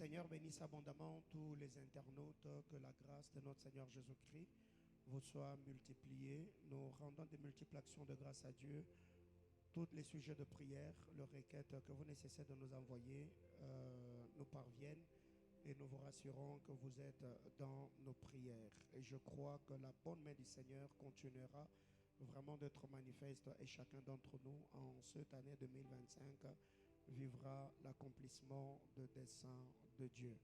Seigneur bénisse abondamment tous les internautes, que la grâce de notre Seigneur Jésus-Christ vous soit multipliée. Nous rendons de multiples actions de grâce à Dieu. Tous les sujets de prière, les requêtes que vous nécessitez de nous envoyer nous parviennent et nous vous rassurons que vous êtes dans nos prières. Et je crois que la bonne main du Seigneur continuera vraiment d'être manifeste et chacun d'entre nous en cette année 2025 vivra l'accomplissement de desseins de Dieu.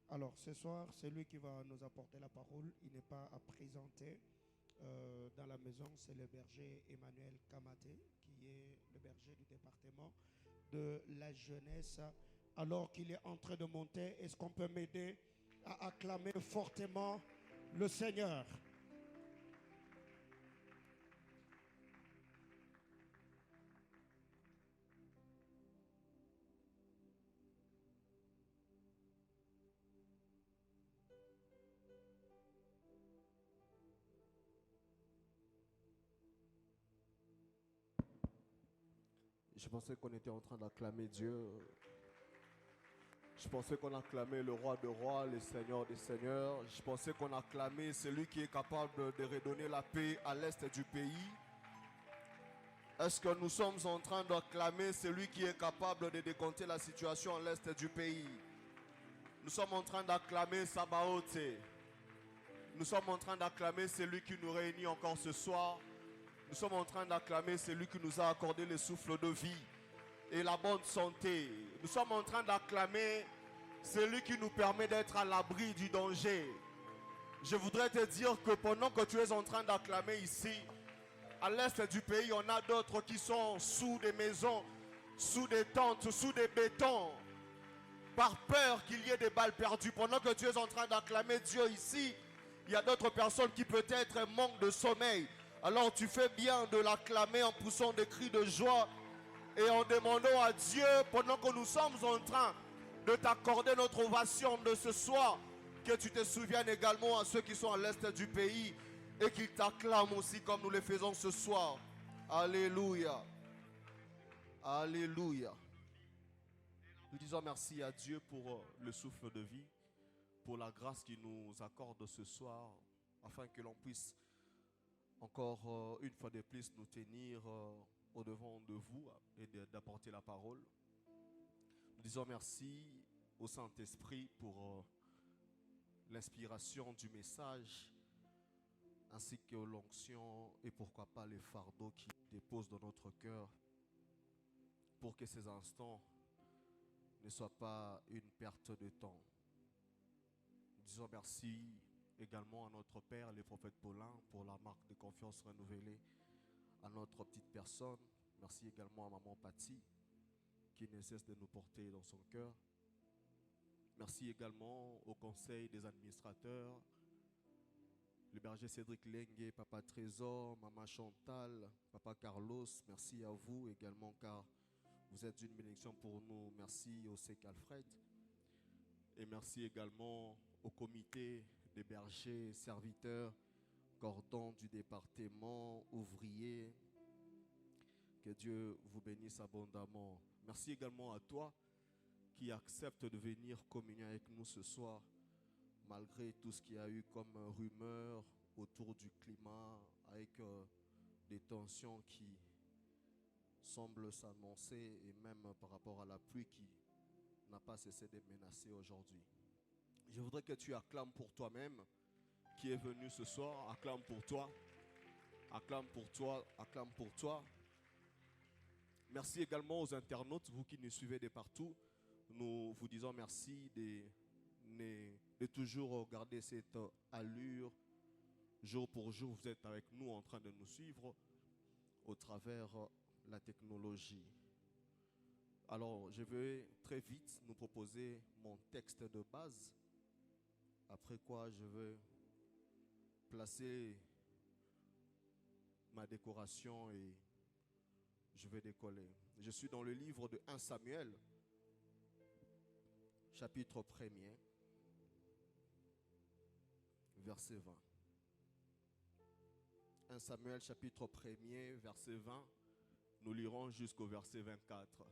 Alors ce soir, celui qui va nous apporter la parole, il n'est pas à présenter dans la maison, c'est le berger Emmanuel Kamaté, qui est le berger du département de la jeunesse. Alors qu'il est en train de monter, est-ce qu'on peut m'aider à acclamer fortement le Seigneur? Je pensais qu'on était en train d'acclamer Dieu. Je pensais qu'on acclamait le roi des rois, le seigneur des seigneurs. Je pensais qu'on acclamait celui qui est capable de redonner la paix à l'est du pays. Est-ce que nous sommes en train d'acclamer celui qui est capable de décompter la situation à l'est du pays? Nous sommes en train d'acclamer Sabaoth. Nous sommes en train d'acclamer celui qui nous réunit encore ce soir. Nous sommes en train d'acclamer celui qui nous a accordé le souffle de vie et la bonne santé. Nous sommes en train d'acclamer celui qui nous permet d'être à l'abri du danger. Je voudrais te dire que pendant que tu es en train d'acclamer ici, à l'est du pays, on a d'autres qui sont sous des maisons, sous des tentes, sous des bétons, par peur qu'il y ait des balles perdues. Pendant que tu es en train d'acclamer Dieu ici, il y a d'autres personnes qui peut-être manquent de sommeil. Alors tu fais bien de l'acclamer en poussant des cris de joie et en demandant à Dieu, pendant que nous sommes en train de t'accorder notre ovation de ce soir, que tu te souviennes également à ceux qui sont à l'est du pays et qu'ils t'acclament aussi comme nous le faisons ce soir. Alléluia. Alléluia. Nous disons merci à Dieu pour le souffle de vie, pour la grâce qu'il nous accorde ce soir, afin que l'on puisse encore une fois de plus nous tenir au devant de vous et d'apporter la parole. Nous disons merci au Saint-Esprit pour l'inspiration du message ainsi que l'onction et pourquoi pas les fardeaux qui déposent dans notre cœur pour que ces instants ne soient pas une perte de temps. Nous disons merci également à notre Père, le prophète Paulin, pour la marque de confiance renouvelée à notre petite personne. Merci également à maman Patty, qui ne cesse de nous porter dans son cœur. Merci également au conseil des administrateurs, le berger Cédric Lengue, papa Trésor, maman Chantal, papa Carlos. Merci à vous également car vous êtes une bénédiction pour nous. Merci au Sec Alfred. Et merci également au comité des bergers, serviteurs, cordons du département, ouvriers. Que Dieu vous bénisse abondamment. Merci également à toi qui accepte de venir communier avec nous ce soir, malgré tout ce qu'il y a eu comme rumeur autour du climat, avec des tensions qui semblent s'annoncer et même par rapport à la pluie qui n'a pas cessé de menacer aujourd'hui. Je voudrais que tu acclames pour toi-même qui est venu ce soir. Acclame pour toi. Acclame pour toi. Acclame pour toi. Merci également aux internautes, vous qui nous suivez de partout. Nous vous disons merci de toujours garder cette allure. Jour pour jour, vous êtes avec nous en train de nous suivre au travers la technologie. Alors, je vais très vite nous proposer mon texte de base. Après quoi, je vais placer ma décoration et je vais décoller. Je suis dans le livre de 1 Samuel, chapitre 1er, verset 20. 1 Samuel, chapitre 1er, verset 20. Nous lirons jusqu'au verset 24.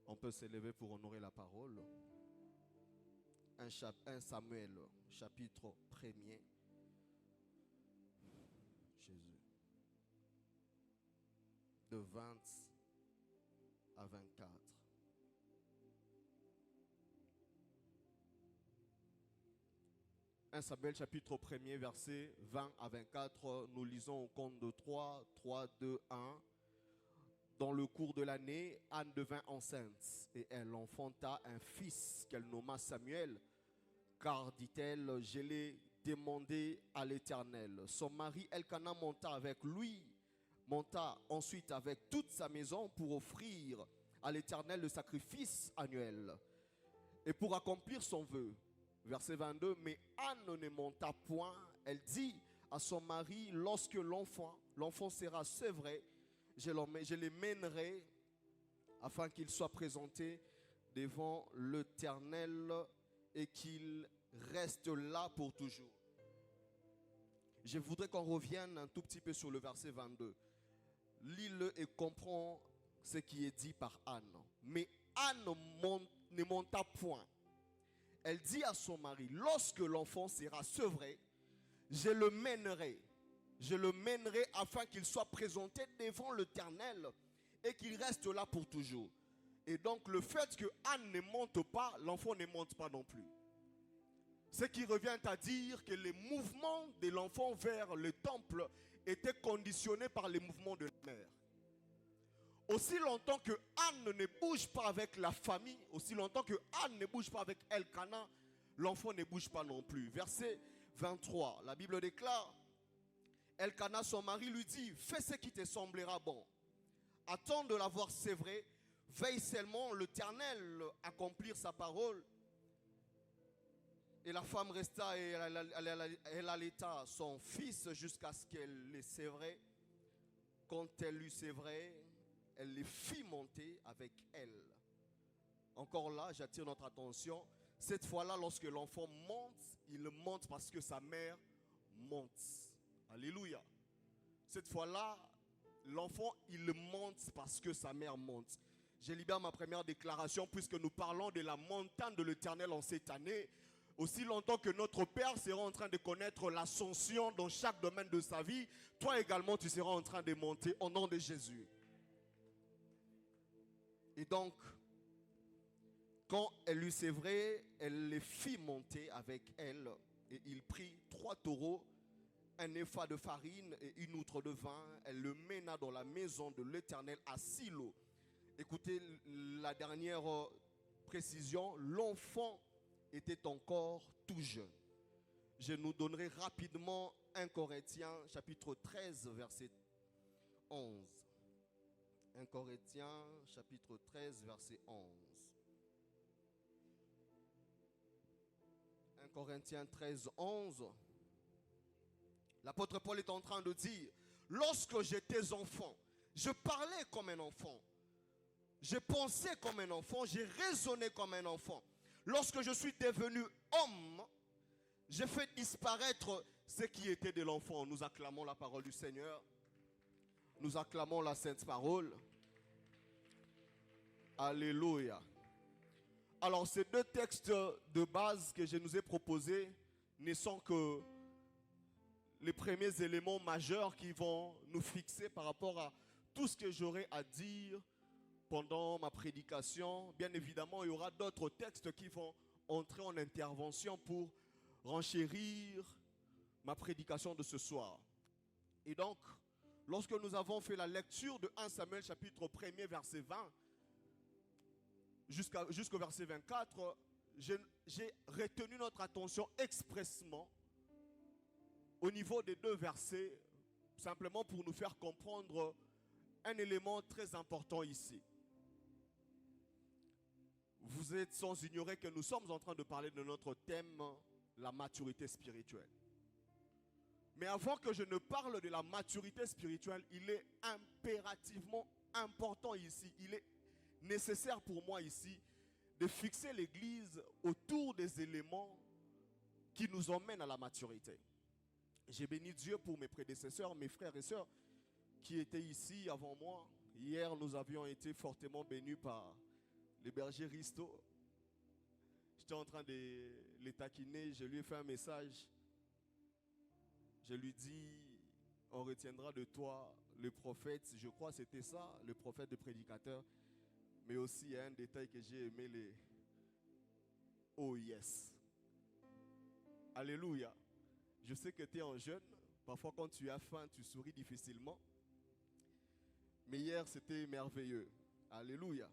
On peut s'élever pour honorer la parole. 1 Samuel, chapitre 1er. Jésus. De 20 à 24. 1 Samuel chapitre 1er, verset 20 à 24, nous lisons au compte de 3, 3, 2, 1. Dans le cours de l'année, Anne devint enceinte et elle enfanta un fils qu'elle nomma Samuel, car, dit-elle, je l'ai demandé à l'Éternel. Son mari Elkana monta ensuite avec toute sa maison pour offrir à l'Éternel le sacrifice annuel et pour accomplir son vœu. Verset 22, mais Anne ne monta point. Elle dit à son mari, lorsque l'enfant sera sevré, je les mènerai afin qu'il soit présenté devant l'Éternel et qu'il reste là pour toujours. Je voudrais qu'on revienne un tout petit peu sur le verset 22. Lis-le et comprends ce qui est dit par Anne. Mais Anne ne monta point. Elle dit à son mari, lorsque l'enfant sera sevré, je le mènerai afin qu'il soit présenté devant l'Éternel et qu'il reste là pour toujours. Et donc le fait que Anne ne monte pas, l'enfant ne monte pas non plus. Ce qui revient à dire que les mouvements de l'enfant vers le temple étaient conditionnés par les mouvements de la mère. Aussi longtemps que Anne ne bouge pas avec la famille, aussi longtemps que Anne ne bouge pas avec Elkana, l'enfant ne bouge pas non plus. Verset 23, la Bible déclare, Elkana, son mari, lui dit, fais ce qui te semblera bon. Attends de l'avoir sévré, veille seulement l'Éternel accomplir sa parole. Et la femme resta et elle allaita son fils jusqu'à ce qu'elle l'ait sévré. Quand elle l'eut sévré, elle les fit monter avec elle. Encore là, j'attire notre attention. Cette fois-là, lorsque l'enfant monte, il monte parce que sa mère monte. Alléluia. Cette fois-là, l'enfant, il monte parce que sa mère monte. Je libère ma première déclaration puisque nous parlons de la montagne de l'Éternel en cette année. Aussi longtemps que notre Père sera en train de connaître l'ascension dans chaque domaine de sa vie, toi également, tu seras en train de monter au nom de Jésus. Et donc, quand elle lui sévrait, elle les fit monter avec elle. Et il prit 3 taureaux, un épha de farine et une outre de vin. Elle le mena dans la maison de l'Éternel à Silo. Écoutez la dernière précision. L'enfant était encore tout jeune. Je nous donnerai rapidement 1 Corinthiens chapitre 13 verset 11. 1 Corinthiens chapitre 13 verset 11. 1 Corinthiens 13, 11. L'apôtre Paul est en train de dire, lorsque j'étais enfant, je parlais comme un enfant. Je pensais comme un enfant, j'ai raisonné comme un enfant. Lorsque je suis devenu homme, j'ai fait disparaître ce qui était de l'enfant. Nous acclamons la parole du Seigneur. Nous acclamons la sainte parole. Alléluia. Alors ces 2 textes de base que je nous ai proposés ne sont que les premiers éléments majeurs qui vont nous fixer par rapport à tout ce que j'aurai à dire pendant ma prédication. Bien évidemment, il y aura d'autres textes qui vont entrer en intervention pour renchérir ma prédication de ce soir. Et donc, lorsque nous avons fait la lecture de 1 Samuel chapitre 1er verset 20 jusqu'au verset 24, j'ai retenu notre attention expressément au niveau des 2 versets, simplement pour nous faire comprendre un élément très important ici. Vous êtes sans ignorer que nous sommes en train de parler de notre thème, la maturité spirituelle. Mais avant que je ne parle de la maturité spirituelle, il est impérativement important ici, il est nécessaire pour moi ici de fixer l'Église autour des éléments qui nous emmènent à la maturité. J'ai béni Dieu pour mes prédécesseurs, mes frères et sœurs qui étaient ici avant moi. Hier, nous avions été fortement bénis par les bergers Risto. Je J'étais en train de les taquiner, je lui ai fait un message. Je lui dis, on retiendra de toi le prophète, je crois que c'était ça, le prophète de prédicateur. Mais aussi, il y a un détail que j'ai aimé, les oh yes. Alléluia. Je sais que tu es en jeûne. Parfois, quand tu as faim, tu souris difficilement. Mais hier, c'était merveilleux. Alléluia.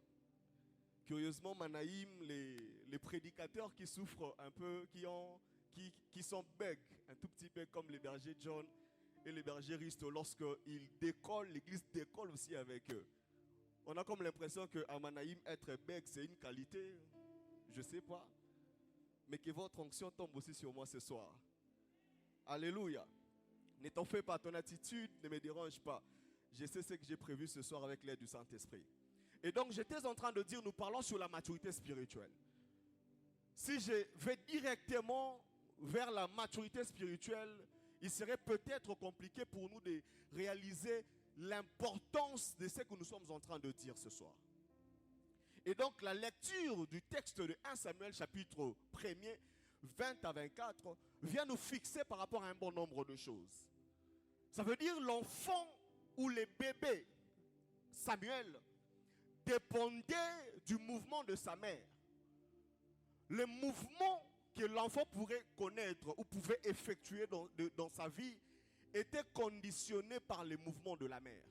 Curieusement, Manaïm, les prédicateurs qui souffrent un peu, qui sont bègues, un tout petit peu comme les bergers John et les bergers Risto, lorsqu'ils décollent, l'église décolle aussi avec eux. On a comme l'impression qu'à Manaïm, être bègue, c'est une qualité. Je ne sais pas. Mais que votre onction tombe aussi sur moi ce soir. Alléluia. Ne t'en fais pas, ton attitude ne me dérange pas. Je sais ce que j'ai prévu ce soir avec l'aide du Saint-Esprit. Et donc j'étais en train de dire, nous parlons sur la maturité spirituelle. Si je vais directement vers la maturité spirituelle, il serait peut-être compliqué pour nous de réaliser l'importance de ce que nous sommes en train de dire ce soir. Et donc la lecture du texte de 1 Samuel chapitre 1er, 20 à 24, vient nous fixer par rapport à un bon nombre de choses. Ça veut dire l'enfant ou les bébés, Samuel, dépendait du mouvement de sa mère. Le mouvement que l'enfant pourrait connaître ou pouvait effectuer dans sa vie était conditionné par les mouvements de la mère.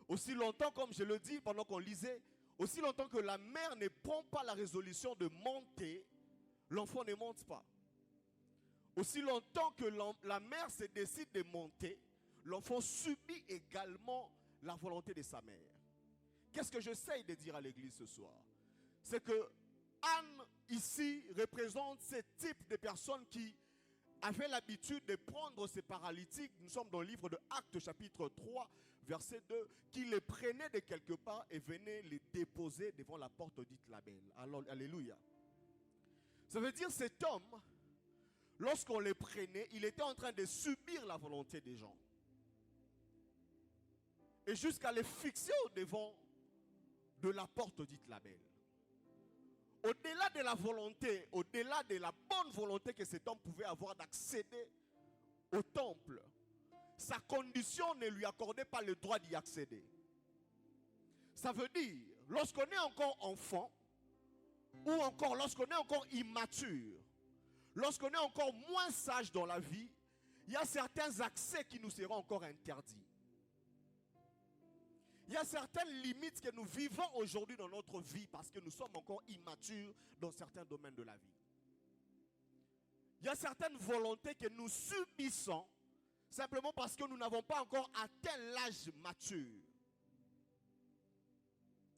Aussi longtemps, comme je le dis pendant qu'on lisait, aussi longtemps que la mère ne prend pas la résolution de monter, l'enfant ne monte pas. Aussi longtemps que la mère se décide de monter, l'enfant subit également la volonté de sa mère. Qu'est-ce que j'essaye de dire à l'église ce soir? C'est que Anne, ici, représente ce type de personnes qui avaient l'habitude de prendre ces paralytiques. Nous sommes dans le livre de Actes, chapitre 3, verset 2, qui les prenaient de quelque part et venaient les déposer devant la porte dite la Belle. Alors, alléluia. Ça veut dire cet homme, lorsqu'on les prenait, il était en train de subir la volonté des gens. Et jusqu'à les fixer au devant de la porte dite la Belle. Au-delà de la volonté, au-delà de la bonne volonté que cet homme pouvait avoir d'accéder au temple, sa condition ne lui accordait pas le droit d'y accéder. Ça veut dire, lorsqu'on est encore enfant, ou encore lorsqu'on est encore immature, lorsqu'on est encore moins sage dans la vie, il y a certains accès qui nous seront encore interdits. Il y a certaines limites que nous vivons aujourd'hui dans notre vie parce que nous sommes encore immatures dans certains domaines de la vie. Il y a certaines volontés que nous subissons simplement parce que nous n'avons pas encore atteint l'âge mature.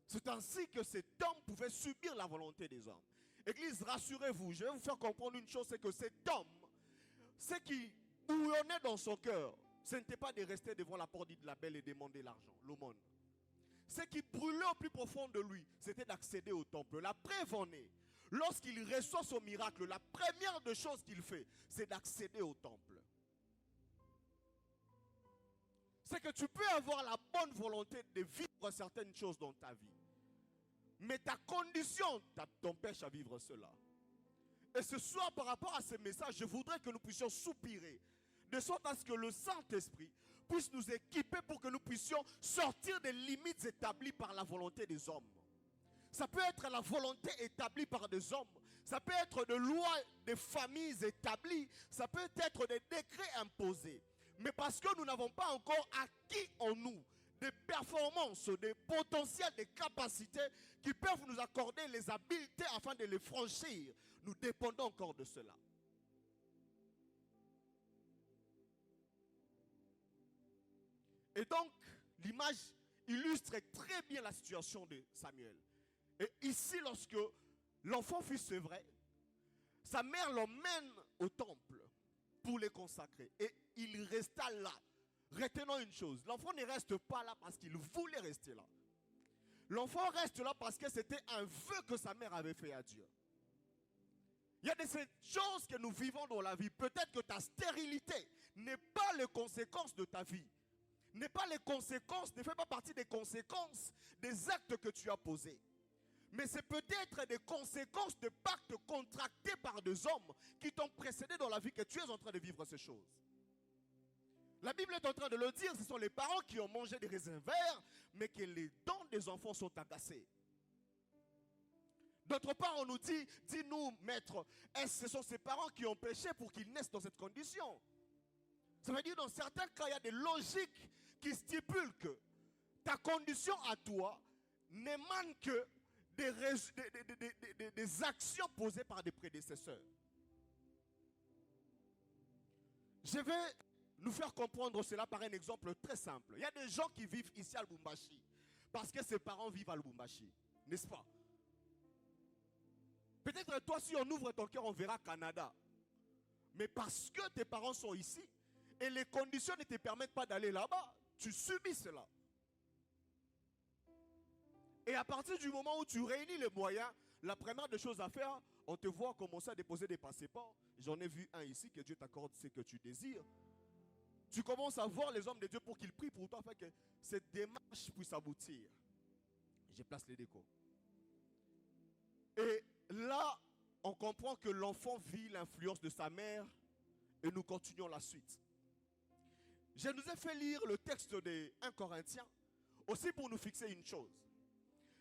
C'est ainsi que cet homme pouvait subir la volonté des hommes. Église, rassurez-vous, je vais vous faire comprendre une chose, c'est que cet homme, ce qui bouillonnait dans son cœur, ce n'était pas de rester devant la porte de la Belle et demander l'argent, l'aumône. Ce qui brûlait au plus profond de lui, c'était d'accéder au temple. La preuve en est, lorsqu'il reçoit son miracle, la première des choses qu'il fait, c'est d'accéder au temple. C'est que tu peux avoir la bonne volonté de vivre certaines choses dans ta vie. Mais ta condition t'empêche à vivre cela. Et ce soir, par rapport à ce message, je voudrais que nous puissions soupirer, de sorte à ce que le Saint-Esprit puisse nous équiper pour que nous puissions sortir des limites établies par la volonté des hommes. Ça peut être la volonté établie par des hommes, ça peut être des lois des familles établies, ça peut être des décrets imposés. Mais parce que nous n'avons pas encore acquis en nous des performances, des potentiels, des capacités qui peuvent nous accorder les habiletés afin de les franchir, nous dépendons encore de cela. Et donc, l'image illustre très bien la situation de Samuel. Et ici, lorsque l'enfant fut sevré, sa mère l'emmène au temple pour les consacrer. Et il resta là. Retenons une chose, l'enfant ne reste pas là parce qu'il voulait rester là. L'enfant reste là parce que c'était un vœu que sa mère avait fait à Dieu. Il y a de ces choses que nous vivons dans la vie. Peut-être que ta stérilité n'est pas les conséquences de ta vie. Ne fait pas partie des conséquences des actes que tu as posés. Mais c'est peut-être des conséquences de pactes contractés par des hommes qui t'ont précédé dans la vie que tu es en train de vivre ces choses. La Bible est en train de le dire, ce sont les parents qui ont mangé des raisins verts, mais que les dents des enfants sont agacées. D'autre part, on nous dit, dis-nous, maître, est-ce que ce sont ces parents qui ont péché pour qu'ils naissent dans cette condition? Ça veut dire, dans certains cas, il y a des logiques qui stipulent que ta condition à toi n'émane que des actions posées par des prédécesseurs. Je vais nous faire comprendre cela par un exemple très simple. Il y a des gens qui vivent ici à Lubumbashi parce que ses parents vivent à Lubumbashi, n'est-ce pas? Peut-être toi, si on ouvre ton cœur, on verra Canada. Mais parce que tes parents sont ici et les conditions ne te permettent pas d'aller là-bas, tu subis cela. Et à partir du moment où tu réunis les moyens, la première des choses à faire, on te voit commencer à déposer des passeports. J'en ai vu un ici, que Dieu t'accorde ce que tu désires. Tu commences à voir les hommes de Dieu pour qu'ils prient pour toi afin que cette démarche puisse aboutir. Je place les décos. Et là, on comprend que l'enfant vit l'influence de sa mère et nous continuons la suite. Je nous ai fait lire le texte de 1 Corinthiens aussi pour nous fixer une chose.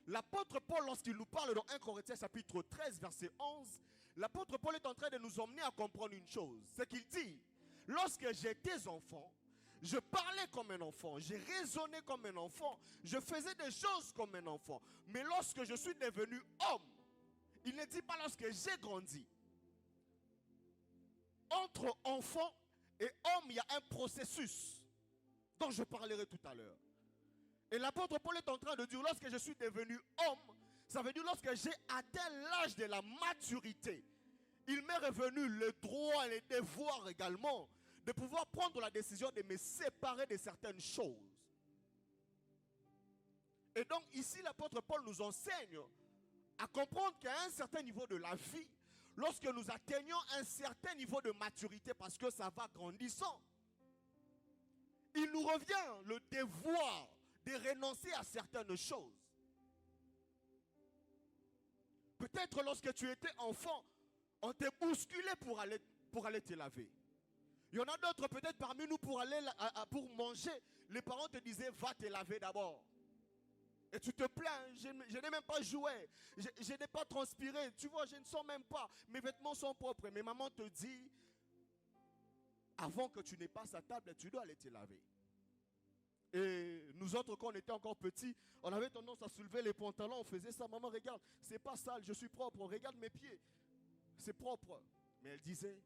L'apôtre Paul, lorsqu'il nous parle dans 1 Corinthiens chapitre 13, verset 11, l'apôtre Paul est en train de nous emmener à comprendre une chose. C'est qu'il dit, lorsque j'étais enfant, je parlais comme un enfant, j'ai raisonné comme un enfant, je faisais des choses comme un enfant. Mais lorsque je suis devenu homme, il ne dit pas lorsque j'ai grandi. Entre enfant et homme, il y a un processus dont je parlerai tout à l'heure. Et l'apôtre Paul est en train de dire, lorsque je suis devenu homme, ça veut dire lorsque j'ai atteint l'âge de la maturité, il m'est revenu le droit et le devoir également de pouvoir prendre la décision de me séparer de certaines choses. Et donc ici, l'apôtre Paul nous enseigne à comprendre qu'à un certain niveau de la vie, lorsque nous atteignons un certain niveau de maturité, parce que ça va grandissant, il nous revient le devoir de renoncer à certaines choses. Peut-être lorsque tu étais enfant, on te bousculait pour aller te laver. Il y en a d'autres peut-être parmi nous pour manger, les parents te disaient va te laver d'abord. Et tu te plains, je n'ai même pas joué, je n'ai pas transpiré, tu vois, je ne sens même pas, mes vêtements sont propres. Mais maman te dit, avant que tu n'aies pas sa table, tu dois aller te laver. Et nous autres, quand on était encore petits, on avait tendance à soulever les pantalons, on faisait ça, maman regarde, c'est pas sale, je suis propre, regarde mes pieds, c'est propre. Mais elle disait,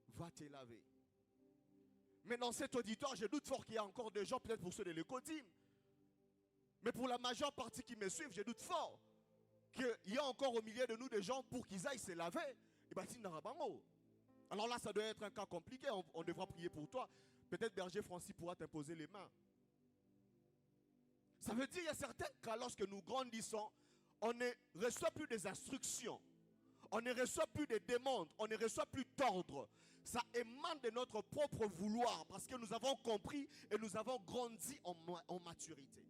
va te laver. Mais dans cet auditoire, je doute fort qu'il y a encore des gens, peut-être pour ceux de l'écodime, mais pour la majeure partie qui me suivent, je doute fort qu'il y a encore au milieu de nous des gens pour qu'ils aillent se laver. Et bien, alors là, ça doit être un cas compliqué, on devra prier pour toi. Peut-être Berger Francis pourra t'imposer les mains. Ça veut dire qu'il y a certains cas, lorsque nous grandissons, on ne reçoit plus des instructions, on ne reçoit plus des demandes, on ne reçoit plus d'ordre. Ça émane de notre propre vouloir parce que nous avons compris et nous avons grandi en maturité.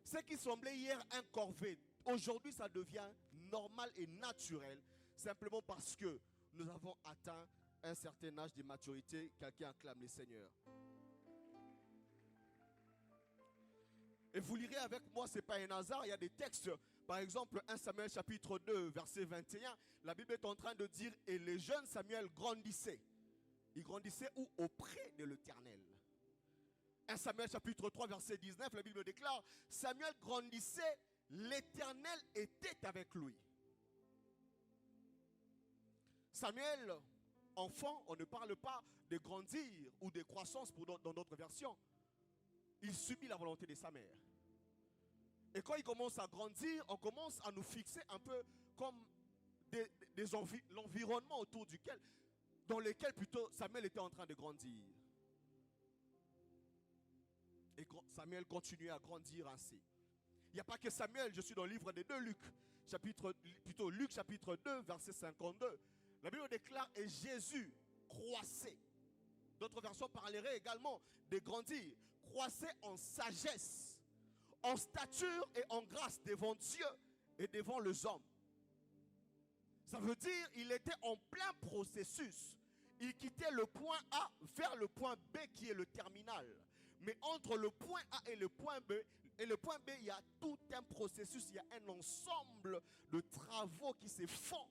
Ce qui semblait hier un corvée, aujourd'hui ça devient normal et naturel, simplement parce que nous avons atteint un certain âge de maturité. Quelqu'un acclame le Seigneur. Et vous lirez avec moi, ce n'est pas un hasard, il y a des textes, par exemple 1 Samuel chapitre 2, verset 21, la Bible est en train de dire, et les jeunes Samuel grandissaient. Il grandissait où? Auprès de l'Éternel. 1 Samuel chapitre 3, verset 19, la Bible déclare, Samuel grandissait, l'Éternel était avec lui. Samuel, enfant, on ne parle pas de grandir ou de croissance dans d'autres versions. Il subit la volonté de sa mère. Et quand il commence à grandir, on commence à nous fixer un peu comme l'environnement autour duquel, dans lequel plutôt Samuel était en train de grandir. Et Samuel continuait à grandir ainsi. Il n'y a pas que Samuel, je suis dans le livre des 2 Luc, Luc chapitre 2, verset 52. La Bible déclare, et Jésus croissait. D'autres versions parleraient également de grandir. Croissait en sagesse, en stature et en grâce devant Dieu et devant les hommes. Ça veut dire qu'il était en plein processus. Il quittait le point A vers le point B qui est le terminal. Mais entre le point A et le point B, il y a tout un processus, il y a un ensemble de travaux qui se font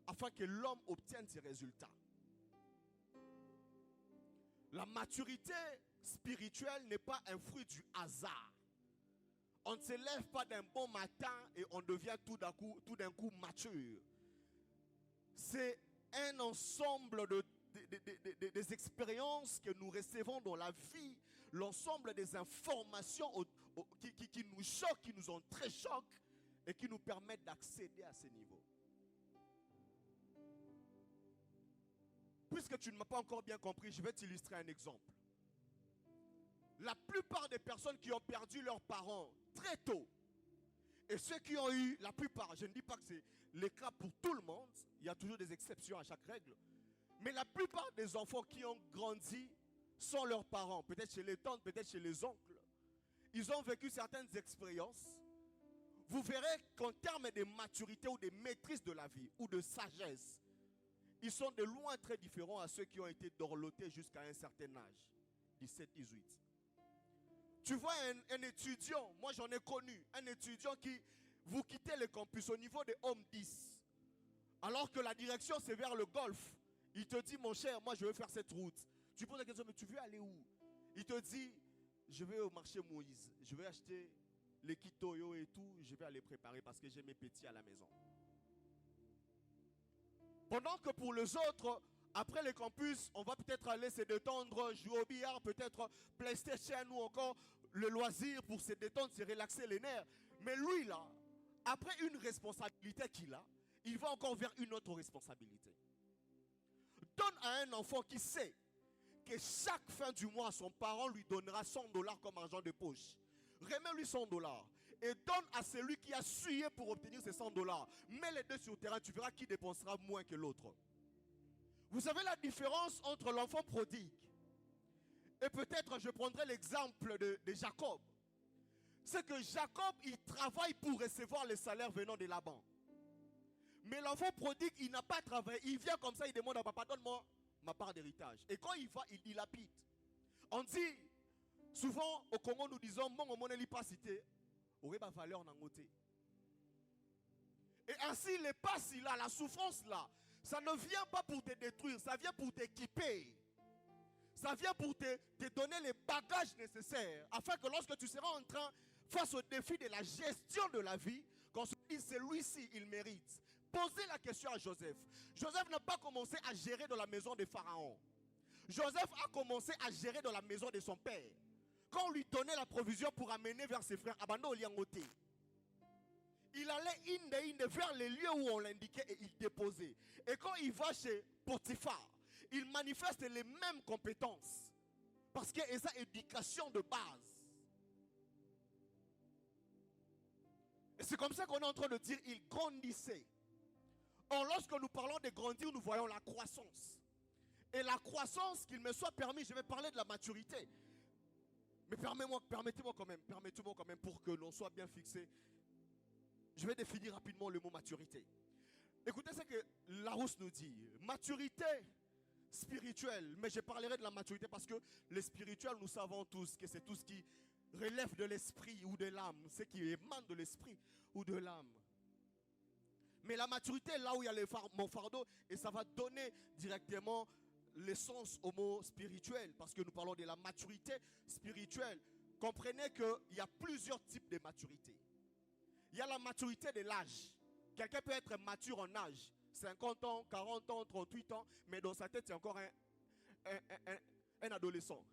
afin que l'homme obtienne ses résultats. La maturité spirituelle n'est pas un fruit du hasard. On ne se lève pas d'un bon matin et on devient tout d'un coup mature. C'est un ensemble des expériences que nous recevons dans la vie, l'ensemble des informations qui nous choquent, qui nous ont très choqués et qui nous permettent d'accéder à ce niveau. Puisque tu ne m'as pas encore bien compris, je vais t'illustrer un exemple. La plupart des personnes qui ont perdu leurs parents très tôt, et ceux qui ont eu, la plupart, je ne dis pas que c'est le cas pour tout le monde, il y a toujours des exceptions à chaque règle, mais la plupart des enfants qui ont grandi sans leurs parents, peut-être chez les tantes, peut-être chez les oncles, ils ont vécu certaines expériences. Vous verrez qu'en termes de maturité ou de maîtrise de la vie ou de sagesse, ils sont de loin très différents à ceux qui ont été dorlotés jusqu'à un certain âge, 17-18. Tu vois un étudiant, moi j'en ai connu, un étudiant qui, vous quittez le campus au niveau de Home 10, alors que la direction c'est vers le golf. Il te dit, mon cher, moi je veux faire cette route. Tu poses la question, mais tu veux aller où? Il te dit, je vais au marché Moïse, je vais acheter les kitoyo et tout, je vais aller préparer parce que j'ai mes petits à la maison. Pendant que pour les autres, après le campus, on va peut-être aller se détendre, jouer au billard, peut-être PlayStation ou encore le loisir pour se détendre, se relaxer les nerfs. Mais lui là, après une responsabilité qu'il a, il va encore vers une autre responsabilité. Donne à un enfant qui sait que chaque fin du mois, son parent lui donnera $100 comme argent de poche. Remets-lui $100 et donne à celui qui a sué pour obtenir ces $100. Mets les deux sur le terrain, tu verras qui dépensera moins que l'autre. Vous savez la différence entre l'enfant prodigue et peut-être je prendrai l'exemple de Jacob. C'est que Jacob, il travaille pour recevoir le salaire venant de Laban. Mais l'enfant prodigue, il n'a pas travaillé. Il vient comme ça, il demande à papa, donne-moi ma part d'héritage. Et quand il va, il dilapide. On dit, souvent au Congo, nous disons, mon monnaie n'est pas cité, aurait pas valeur dans côté. Et ainsi, les passes là, la souffrance là, ça ne vient pas pour te détruire, ça vient pour t'équiper. Ça vient pour te donner les bagages nécessaires, afin que lorsque tu seras en train, face au défi de la gestion de la vie, qu'on se dise, celui-ci, il mérite. Posez la question à Joseph. Joseph n'a pas commencé à gérer dans la maison de Pharaon. Joseph a commencé à gérer dans la maison de son père. Quand on lui donnait la provision pour amener vers ses frères, il allait vers les lieux où on l'indiquait et il déposait. Et quand il va chez Potiphar, il manifeste les mêmes compétences. Parce qu'il y a sa éducation de base. Et c'est comme ça qu'on est en train de dire, il grandissait. Or, lorsque nous parlons de grandir, nous voyons la croissance. Et la croissance, qu'il me soit permis, je vais parler de la maturité. Mais permettez-moi quand même, pour que l'on soit bien fixé. Je vais définir rapidement le mot maturité. Écoutez ce que Larousse nous dit. Maturité spirituelle. Mais je parlerai de la maturité parce que le spirituel, nous savons tous que c'est tout ce qui relève de l'esprit ou de l'âme. Ce qui émane de l'esprit ou de l'âme. Mais la maturité, là où il y a mon fardeau, et ça va donner directement l'essence au mot spirituel. Parce que nous parlons de la maturité spirituelle. Comprenez qu'il y a plusieurs types de maturité. Il y a la maturité de l'âge. Quelqu'un peut être mature en âge. 50 ans, 40 ans, 38 ans. Mais dans sa tête, c'est encore un adolescent.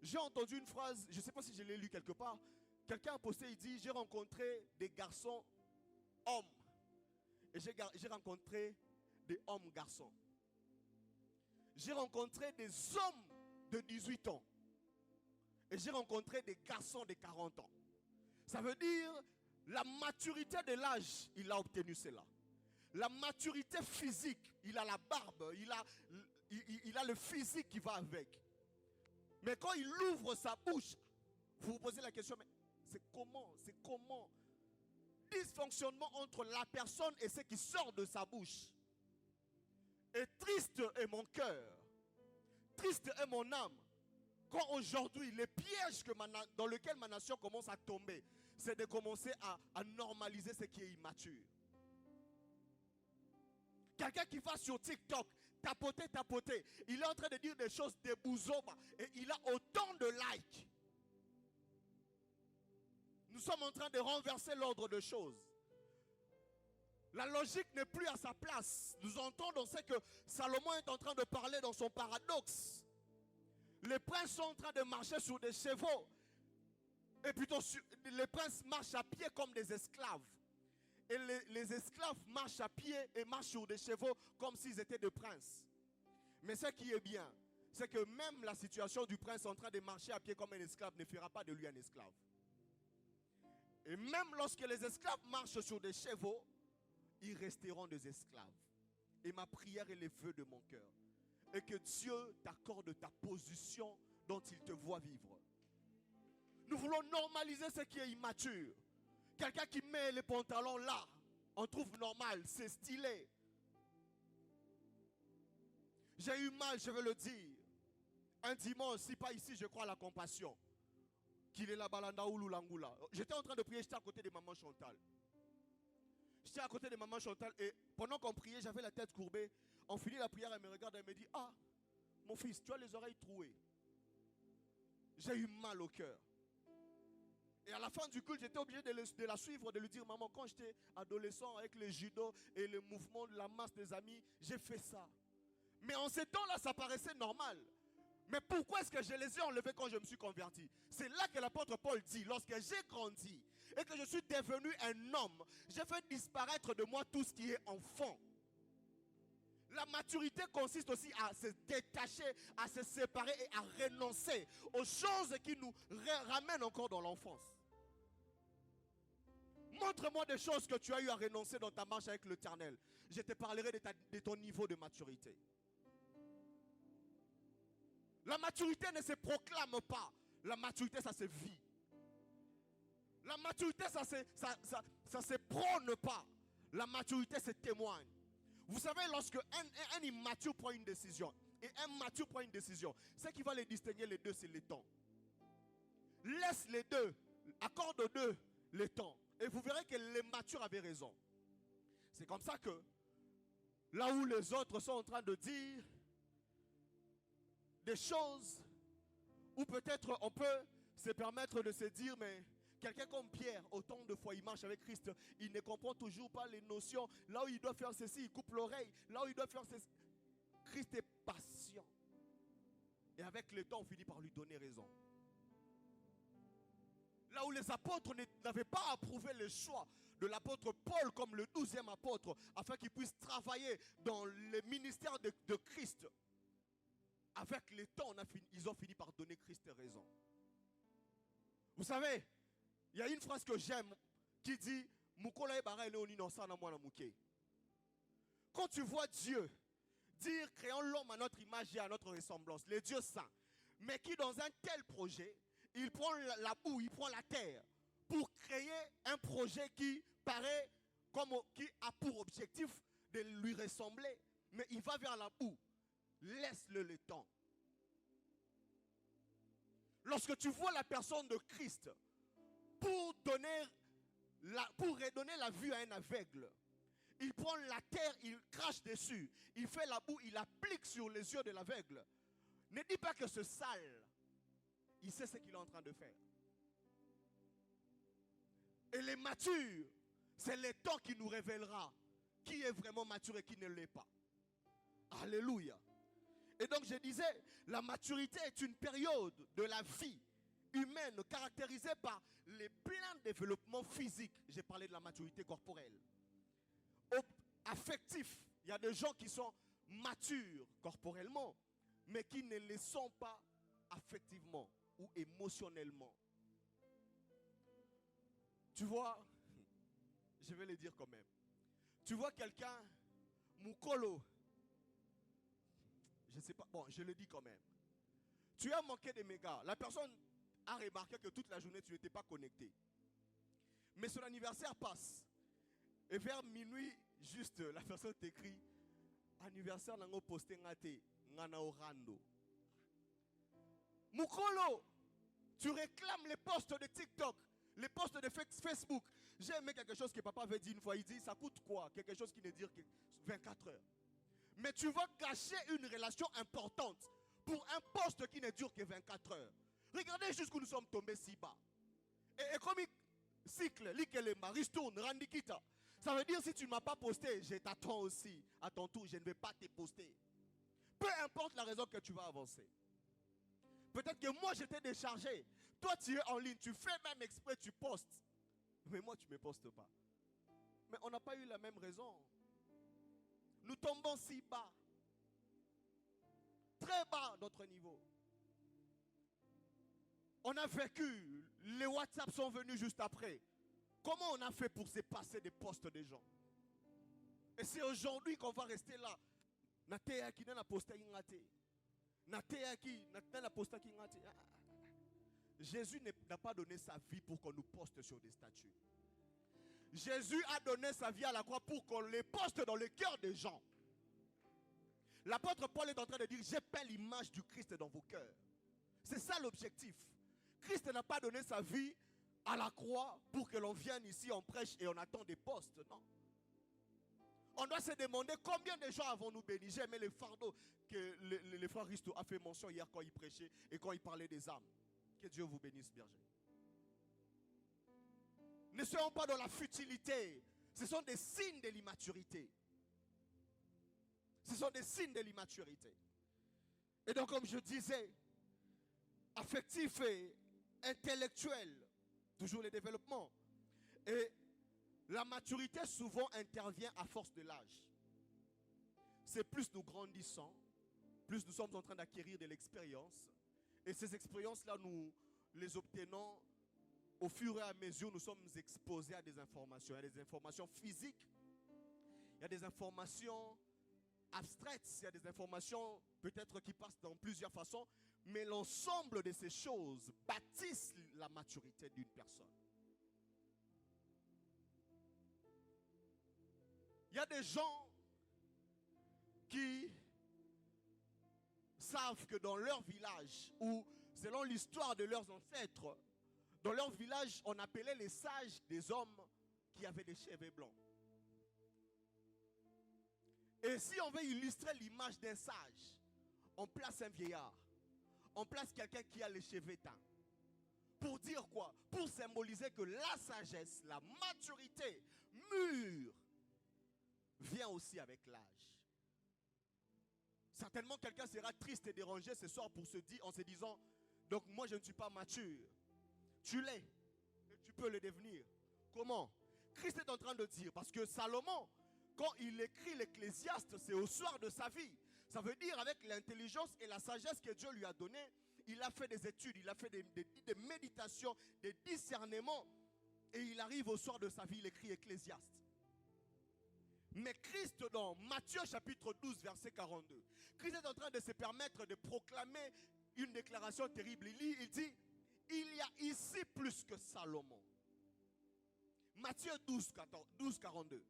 J'ai entendu une phrase, je ne sais pas si je l'ai lu quelque part. Quelqu'un a posté, il dit, j'ai rencontré des garçons hommes. Et j'ai rencontré des hommes garçons. J'ai rencontré des hommes de 18 ans. Et j'ai rencontré des garçons de 40 ans. Ça veut dire, la maturité de l'âge, il a obtenu cela. La maturité physique, il a la barbe, il a le physique qui va avec. Mais quand il ouvre sa bouche, vous vous posez la question, mais c'est comment dysfonctionnement entre la personne et ce qui sort de sa bouche. Et triste est mon cœur, triste est mon âme, quand aujourd'hui les pièges dans lesquels ma nation commence à tomber, c'est de commencer à normaliser ce qui est immature. Quelqu'un qui va sur TikTok, tapoter, il est en train de dire des choses des bouzobas et il a autant de likes. Nous sommes en train de renverser l'ordre de choses. La logique n'est plus à sa place. Nous entendons ce que Salomon est en train de parler dans son paradoxe. Les princes sont en train de marcher sur des chevaux. Et plutôt, les princes marchent à pied comme des esclaves. Et les esclaves marchent à pied et marchent sur des chevaux comme s'ils étaient des princes. Mais ce qui est bien, c'est que même la situation du prince en train de marcher à pied comme un esclave ne fera pas de lui un esclave. Et même lorsque les esclaves marchent sur des chevaux, ils resteront des esclaves. Et ma prière est le vœu de mon cœur. Et que Dieu t'accorde ta position dont il te voit vivre. Nous voulons normaliser ce qui est immature. Quelqu'un qui met les pantalons là, on trouve normal, c'est stylé. J'ai eu mal, je vais le dire. Un dimanche, si pas ici, je crois à la compassion. Qu'il est la balanda ou l'angula. J'étais en train de prier, j'étais à côté de maman Chantal. J'étais à côté de maman Chantal et pendant qu'on priait, j'avais la tête courbée. On finit la prière, elle me regarde et elle me dit, ah, mon fils, tu as les oreilles trouées. J'ai eu mal au cœur. Et à la fin du culte, j'étais obligé de la suivre, de lui dire, maman, quand j'étais adolescent avec le judo et le mouvement de la masse des amis, j'ai fait ça. Mais en ces temps-là, ça paraissait normal. Mais pourquoi est-ce que je les ai enlevés quand je me suis converti? C'est là que l'apôtre Paul dit, lorsque j'ai grandi et que je suis devenu un homme, j'ai fait disparaître de moi tout ce qui est enfant. La maturité consiste aussi à se détacher, à se séparer et à renoncer aux choses qui nous ramènent encore dans l'enfance. Montre-moi des choses que tu as eu à renoncer dans ta marche avec l'Éternel. Je te parlerai de ton niveau de maturité. La maturité ne se proclame pas. La maturité, ça se vit. La maturité, ça se prône pas. La maturité, se témoigne. Vous savez, lorsque un immature prend une décision et un mature prend une décision, ce qui va les distinguer les deux, c'est le temps. Laisse les deux, accorde aux deux le temps. Et vous verrez que les matures avaient raison. C'est comme ça que, là où les autres sont en train de dire des choses, où peut-être on peut se permettre de se dire, mais quelqu'un comme Pierre, autant de fois il marche avec Christ, il ne comprend toujours pas les notions. Là où il doit faire ceci, il coupe l'oreille. Là où il doit faire ceci. Christ est patient. Et avec le temps, on finit par lui donner raison. Là où les apôtres n'avaient pas approuvé le choix de l'apôtre Paul comme le 12e apôtre, afin qu'il puisse travailler dans le ministère de Christ. Avec le temps, ils ont fini par donner Christ raison. Vous savez, il y a une phrase que j'aime qui dit quand tu vois Dieu dire créons l'homme à notre image et à notre ressemblance, le Dieu saint, mais qui dans un tel projet, il prend la boue, il prend la terre pour créer un projet qui paraît qui a pour objectif de lui ressembler, mais il va vers la boue. Laisse-le le temps. Lorsque tu vois la personne de Christ pour redonner la vue à un aveugle, il prend la terre, il crache dessus, il fait la boue, il applique sur les yeux de l'aveugle. Ne dis pas que c'est sale. Il sait ce qu'il est en train de faire. Et les matures, c'est le temps qui nous révélera qui est vraiment mature et qui ne l'est pas. Alléluia. Et donc je disais, la maturité est une période de la vie humaine caractérisée par les pleins développements physiques. J'ai parlé de la maturité corporelle. Affectif, il y a des gens qui sont matures corporellement, mais qui ne le sont pas affectivement ou émotionnellement. Tu vois, je vais le dire quand même. Tu vois quelqu'un, Mukolo, je ne sais pas, bon, je le dis quand même. Tu as manqué de mégas. La personne a remarqué que toute la journée, tu n'étais pas connecté. Mais son anniversaire passe. Et vers minuit, juste, la personne t'écrit anniversaire nango posté ngate ngana orando. Mukolo, tu réclames les posts de TikTok, les posts de Facebook. J'ai aimé quelque chose que papa avait dit une fois. Il dit ça coûte quoi? Quelque chose qui ne dure que 24 heures. Mais tu vas gâcher une relation importante pour un poste qui ne dure que 24 heures. Regardez jusqu'où nous sommes tombés si bas. Et comme il cycle, l'ikelemba, ristourne, randikita. Ça veut dire si tu ne m'as pas posté, je t'attends aussi. À ton tour, je ne vais pas te poster. Peu importe la raison que tu vas avancer. Peut-être que moi j'étais déchargé. Toi tu es en ligne, tu fais même exprès, tu postes. Mais moi tu ne me postes pas. Mais on n'a pas eu la même raison. Nous tombons si bas. Très bas notre niveau. On a vécu, les WhatsApp sont venus juste après. Comment on a fait pour se passer des postes des gens? Et c'est aujourd'hui qu'on va rester là. Jésus n'a pas donné sa vie pour qu'on nous poste sur des statues. Jésus a donné sa vie à la croix pour qu'on les poste dans le cœur des gens. L'apôtre Paul est en train de dire, j'ai peint l'image du Christ dans vos cœurs. C'est ça l'objectif. Christ n'a pas donné sa vie à la croix pour que l'on vienne ici, on prêche et on attend des postes. Non. On doit se demander combien de gens avons-nous bénis. J'ai aimé les fardeaux que le frère Risto a fait mention hier quand il prêchait et quand il parlait des âmes. Que Dieu vous bénisse, berger. Ne soyons pas dans la futilité. Ce sont des signes de l'immaturité. Ce sont des signes de l'immaturité. Et donc, comme je disais, affectif et intellectuel, toujours le développement. Et la maturité souvent intervient à force de l'âge. C'est plus nous grandissons, plus nous sommes en train d'acquérir de l'expérience. Et ces expériences-là, nous les obtenons au fur et à mesure, nous sommes exposés à des informations. Il y a des informations physiques, il y a des informations abstraites, il y a des informations peut-être qui passent dans plusieurs façons, mais l'ensemble de ces choses bâtissent la maturité d'une personne. Il y a des gens qui savent que dans leur village, ou selon l'histoire de leurs ancêtres, dans leur village, on appelait les sages des hommes qui avaient des cheveux blancs. Et si on veut illustrer l'image d'un sage, on place un vieillard. On place quelqu'un qui a les cheveux teints. Pour dire quoi? Pour symboliser que la sagesse, la maturité mûre vient aussi avec l'âge. Certainement quelqu'un sera triste et dérangé ce soir pour se dire, en se disant, donc moi je ne suis pas mature. Tu l'es et tu peux le devenir. Comment? Christ est en train de dire, parce que Salomon, quand il écrit l'Ecclésiaste, c'est au soir de sa vie. Ça veut dire avec l'intelligence et la sagesse que Dieu lui a donnée, il a fait des études, il a fait des méditations, des discernements. Et il arrive au soir de sa vie, il écrit Ecclésiaste. Mais Christ, dans Matthieu chapitre 12, verset 42, Christ est en train de se permettre de proclamer une déclaration terrible. Il dit, il y a ici plus que Salomon. Matthieu 12, 42.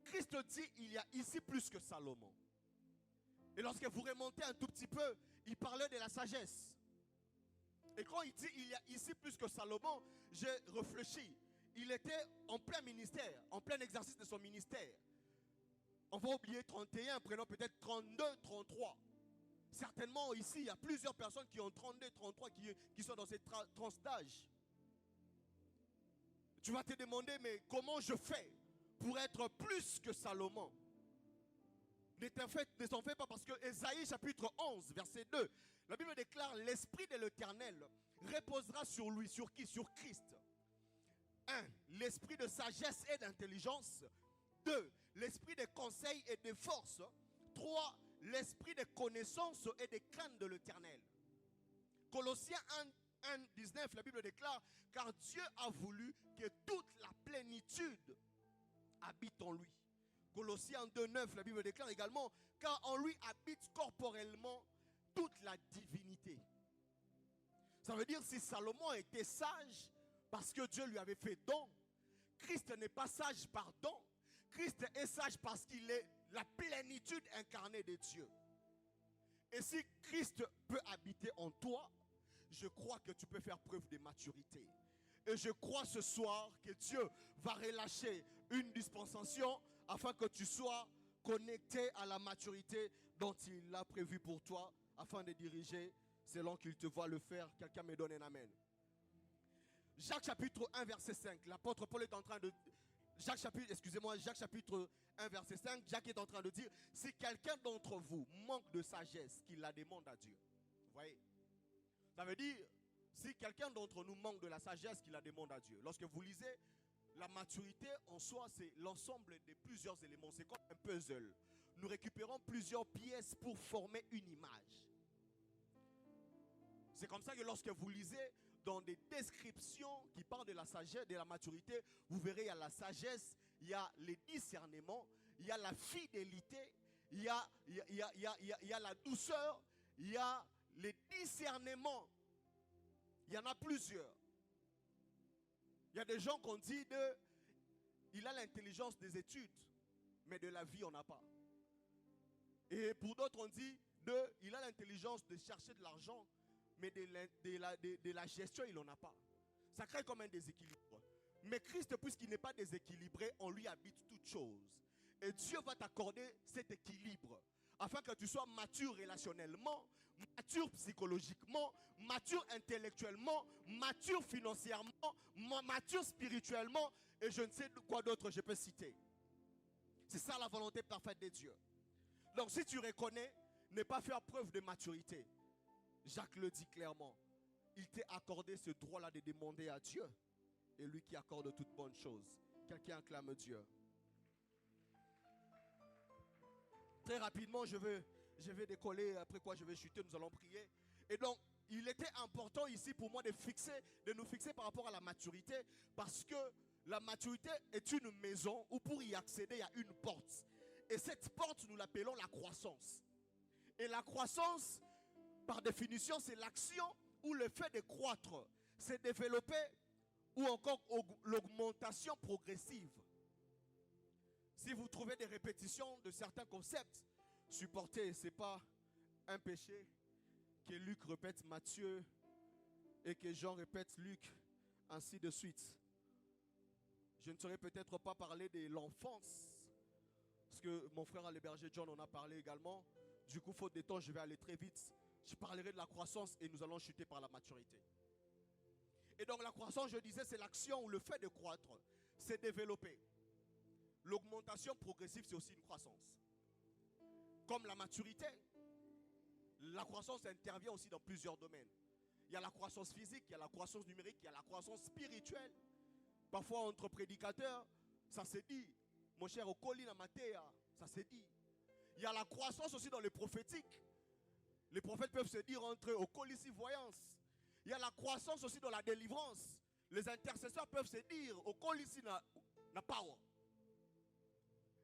Christ dit, il y a ici plus que Salomon. Et lorsque vous remontez un tout petit peu, il parlait de la sagesse. Et quand il dit, il y a ici plus que Salomon, j'ai réfléchi. Il était en plein ministère, en plein exercice de son ministère. On va oublier 31, prenons peut-être 32, 33. Certainement ici, il y a plusieurs personnes qui ont 32, 33 qui sont dans cette tranche d'âge. Tu vas te demander, mais comment je fais pour être plus que Salomon? Ne t'en fais pas, parce que Ésaïe chapitre 11, verset 2, la Bible déclare, l'Esprit de l'Éternel reposera sur lui. Sur qui? Sur Christ. 1. L'esprit de sagesse et d'intelligence. 2. L'esprit de conseil et de force. 3. L'esprit de connaissance et de crainte de l'Éternel. Colossiens 1, 19, la Bible déclare, car Dieu a voulu que toute la plénitude habite en lui. Colossiens 2, 9, la Bible déclare également, car en lui habite corporellement toute la divinité. Ça veut dire, si Salomon était sage, parce que Dieu lui avait fait don, Christ n'est pas sage par don. Christ est sage parce qu'il est la plénitude incarnée de Dieu. Et si Christ peut habiter en toi, je crois que tu peux faire preuve de maturité. Et je crois ce soir que Dieu va relâcher une dispensation afin que tu sois connecté à la maturité dont il a prévu pour toi, afin de diriger selon qu'il te voit le faire. Quelqu'un me donne un amen. Jacques chapitre 1 verset 5. L'apôtre Paul est en train de... Jacques chapitre 1 verset 5. Jacques est en train de dire, si quelqu'un d'entre vous manque de sagesse, qu'il la demande à Dieu. Vous voyez? Ça veut dire, si quelqu'un d'entre nous manque de la sagesse, qu'il la demande à Dieu. Lorsque vous lisez, la maturité en soi, c'est l'ensemble de plusieurs éléments. C'est comme un puzzle. Nous récupérons plusieurs pièces pour former une image. C'est comme ça que lorsque vous lisez dans des descriptions qui parlent de la sagesse, de la maturité, vous verrez, il y a la sagesse, il y a les discernements, il y a la fidélité, il y a la douceur, il y a les discernements. Il y en a plusieurs. Il y a des gens qu'on dit il a l'intelligence des études, mais de la vie on n'a pas. Et pour d'autres on dit il a l'intelligence de chercher de l'argent, mais de la gestion il n'en a pas. Ça crée comme un déséquilibre. Mais Christ, puisqu'il n'est pas déséquilibré, en lui habite toute chose. Et Dieu va t'accorder cet équilibre afin que tu sois mature relationnellement, mature psychologiquement, mature intellectuellement, mature financièrement, mature spirituellement, et je ne sais quoi d'autre je peux citer. C'est ça la volonté parfaite de Dieu. Donc si tu reconnais ne pas faire preuve de maturité, Jacques le dit clairement, il t'est accordé ce droit-là de demander à Dieu, et lui qui accorde toute bonne chose. Quelqu'un acclame Dieu. Très rapidement, je vais décoller, après quoi je vais chuter, nous allons prier. Et donc, il était important ici pour moi de nous fixer par rapport à la maturité, parce que la maturité est une maison où pour y accéder, il y a une porte. Et cette porte, nous l'appelons la croissance. Et la croissance, par définition, c'est l'action ou le fait de croître, c'est développer ou encore l'augmentation progressive. Si vous trouvez des répétitions de certains concepts, supportez, ce n'est pas un péché que Luc répète Matthieu et que Jean répète Luc, ainsi de suite. Je ne saurais peut-être pas parler de l'enfance, parce que mon frère le berger John en a parlé également. Du coup, faute de temps, je vais aller très vite. Je parlerai de la croissance et nous allons chuter par la maturité. Et donc la croissance, je disais, c'est l'action ou le fait de croître, c'est développer. L'augmentation progressive, c'est aussi une croissance. Comme la maturité, la croissance intervient aussi dans plusieurs domaines. Il y a la croissance physique, il y a la croissance numérique, il y a la croissance spirituelle. Parfois, entre prédicateurs, ça se dit. Mon cher Okolina Matea, ça se dit. Il y a la croissance aussi dans le prophétique. Les prophètes peuvent se dire entre eux, Okolisi voyance. Il y a la croissance aussi dans la délivrance. Les intercesseurs peuvent se dire, Okolisi na power.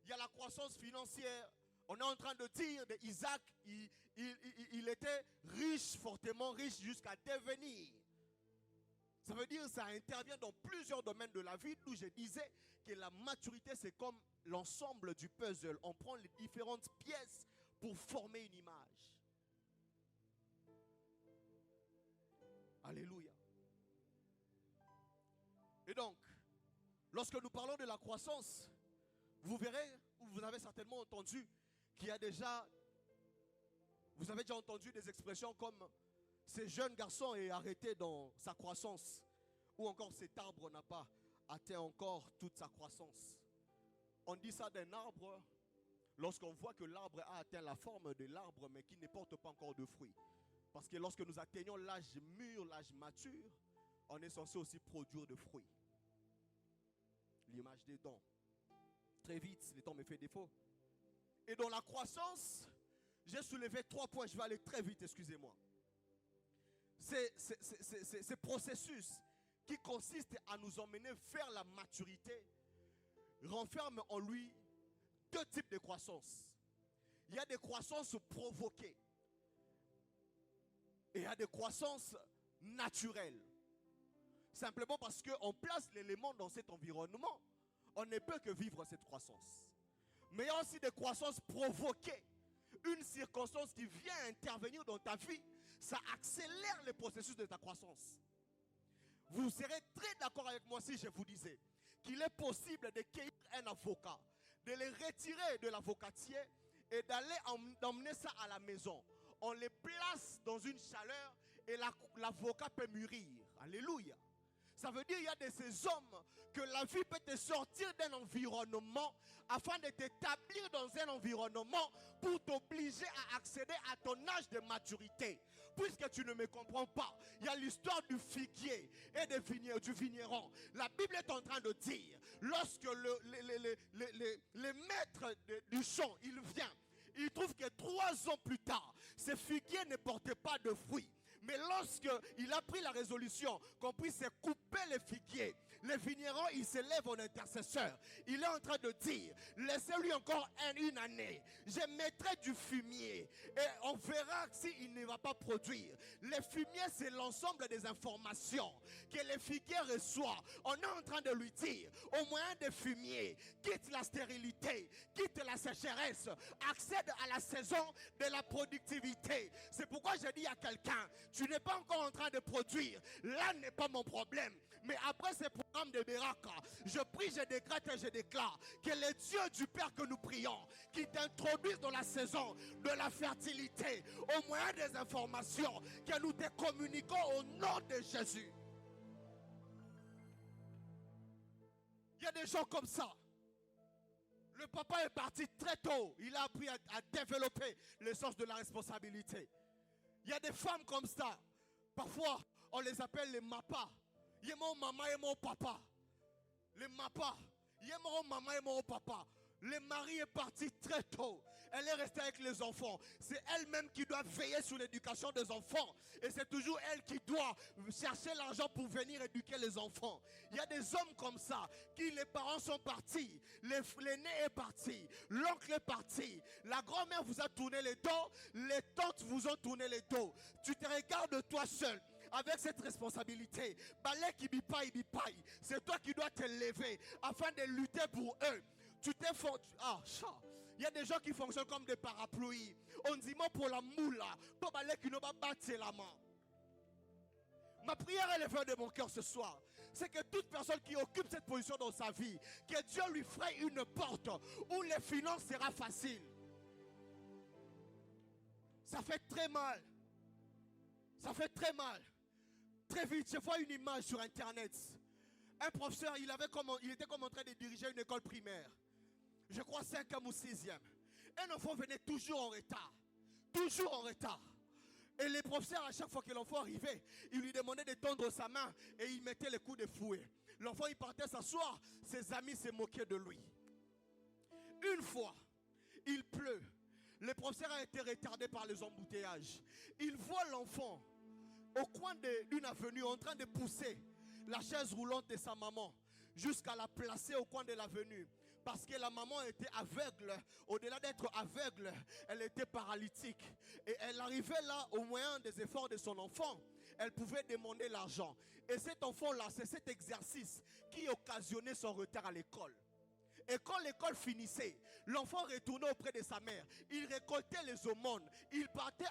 Il y a la croissance financière. On est en train de dire d'Isaac, il était riche, fortement riche, jusqu'à devenir. Ça veut dire que ça intervient dans plusieurs domaines de la vie, où je disais que la maturité, c'est comme l'ensemble du puzzle. On prend les différentes pièces pour former une image. Alléluia. Et donc, lorsque nous parlons de la croissance, vous verrez, ou vous avez certainement entendu qu'il y a déjà, vous avez déjà entendu des expressions comme ce jeune garçon est arrêté dans sa croissance, ou encore cet arbre n'a pas atteint encore toute sa croissance. On dit ça d'un arbre lorsqu'on voit que l'arbre a atteint la forme de l'arbre mais qui ne porte pas encore de fruits. Parce que lorsque nous atteignons l'âge mûr, l'âge mature, on est censé aussi produire de fruits. L'image des dons. Très vite, le temps me fait défaut. Et dans la croissance, j'ai soulevé 3 points. Je vais aller très vite, excusez-moi. C'est processus qui consiste à nous emmener vers la maturité renferme en lui 2 types de croissance. Il y a des croissances provoquées et il y a des croissances naturelles. Simplement parce qu'on place l'élément dans cet environnement, On ne peut que vivre cette croissance. Mais il y a aussi des croissances provoquées. Une circonstance qui vient intervenir dans ta vie, ça accélère le processus de ta croissance. Vous serez très d'accord avec moi si je vous disais qu'il est possible de cueillir un avocat, de le retirer de l'avocatier et d'aller emmener ça à la maison. On les place dans une chaleur et l'avocat peut mûrir. Alléluia. Ça veut dire qu'il y a de ces hommes que la vie peut te sortir d'un environnement afin de t'établir dans un environnement pour t'obliger à accéder à ton âge de maturité. Puisque tu ne me comprends pas, il y a l'histoire du figuier et du vigneron. La Bible est en train de dire, lorsque le maître du champ, il vient, il trouve que 3 ans plus tard, ce figuier ne portait pas de fruits. Mais lorsqu'il a pris la résolution qu'on puisse couper les figuiers, le vigneron, il se lève en intercesseur. Il est en train de dire, laissez-lui encore une année. Je mettrai du fumier et on verra s'il ne va pas produire. Le fumier, c'est l'ensemble des informations que le figuier reçoit. On est en train de lui dire, au moyen de fumier, quitte la stérilité, quitte la sécheresse, accède à la saison de la productivité. C'est pourquoi je dis à quelqu'un, tu n'es pas encore en train de produire. Là n'est pas mon problème. Mais après ce programme de miracle, je prie, je décrète et je déclare que le Dieu du Père que nous prions, qui t'introduise dans la saison de la fertilité, au moyen des informations que nous te communiquons au nom de Jésus. Il y a des gens comme ça. Le papa est parti très tôt. Il a appris à développer le sens de la responsabilité. Il y a des femmes comme ça. Parfois, on les appelle les mapas. Il y a mon maman et mon papa. Les mapas. Il y a mon maman et mon papa. Le mari est parti très tôt. Elle est restée avec les enfants. C'est elle-même qui doit veiller sur l'éducation des enfants. Et c'est toujours elle qui doit chercher l'argent pour venir éduquer les enfants. Il y a des hommes comme ça, qui les parents sont partis. L'aîné est parti. L'oncle est parti. La grand-mère vous a tourné les dos. Les tantes vous ont tourné les dos. Tu te regardes toi seul. Avec cette responsabilité, c'est toi qui dois te lever afin de lutter pour eux. Il y a des gens qui fonctionnent comme des parapluies. On dit moi pour la moula, qui ne va pas battre la main. Ma prière est levée de mon cœur ce soir. C'est que toute personne qui occupe cette position dans sa vie, que Dieu lui ferait une porte où les finances sera facile. Ça fait très mal. Ça fait très mal. Très vite, je vois une image sur internet. Un professeur, il était comme en train de diriger une école primaire. Je crois 5e ou 6e. Un enfant venait toujours en retard. Toujours en retard. Et les professeurs, à chaque fois que l'enfant arrivait, il lui demandait de tendre sa main et il mettait les coups de fouet. L'enfant, il partait s'asseoir. Ses amis se moquaient de lui. Une fois, il pleut. Le professeur a été retardé par les embouteillages. Il voit l'enfant au coin d'une avenue en train de pousser la chaise roulante de sa maman jusqu'à la placer au coin de l'avenue. Parce que la maman était aveugle. Au-delà d'être aveugle, elle était paralytique. Et elle arrivait là au moyen des efforts de son enfant. Elle pouvait demander l'argent. Et cet enfant-là, c'est cet exercice qui occasionnait son retard à l'école. Et quand l'école finissait, l'enfant retournait auprès de sa mère. Il récoltait les aumônes. Il partait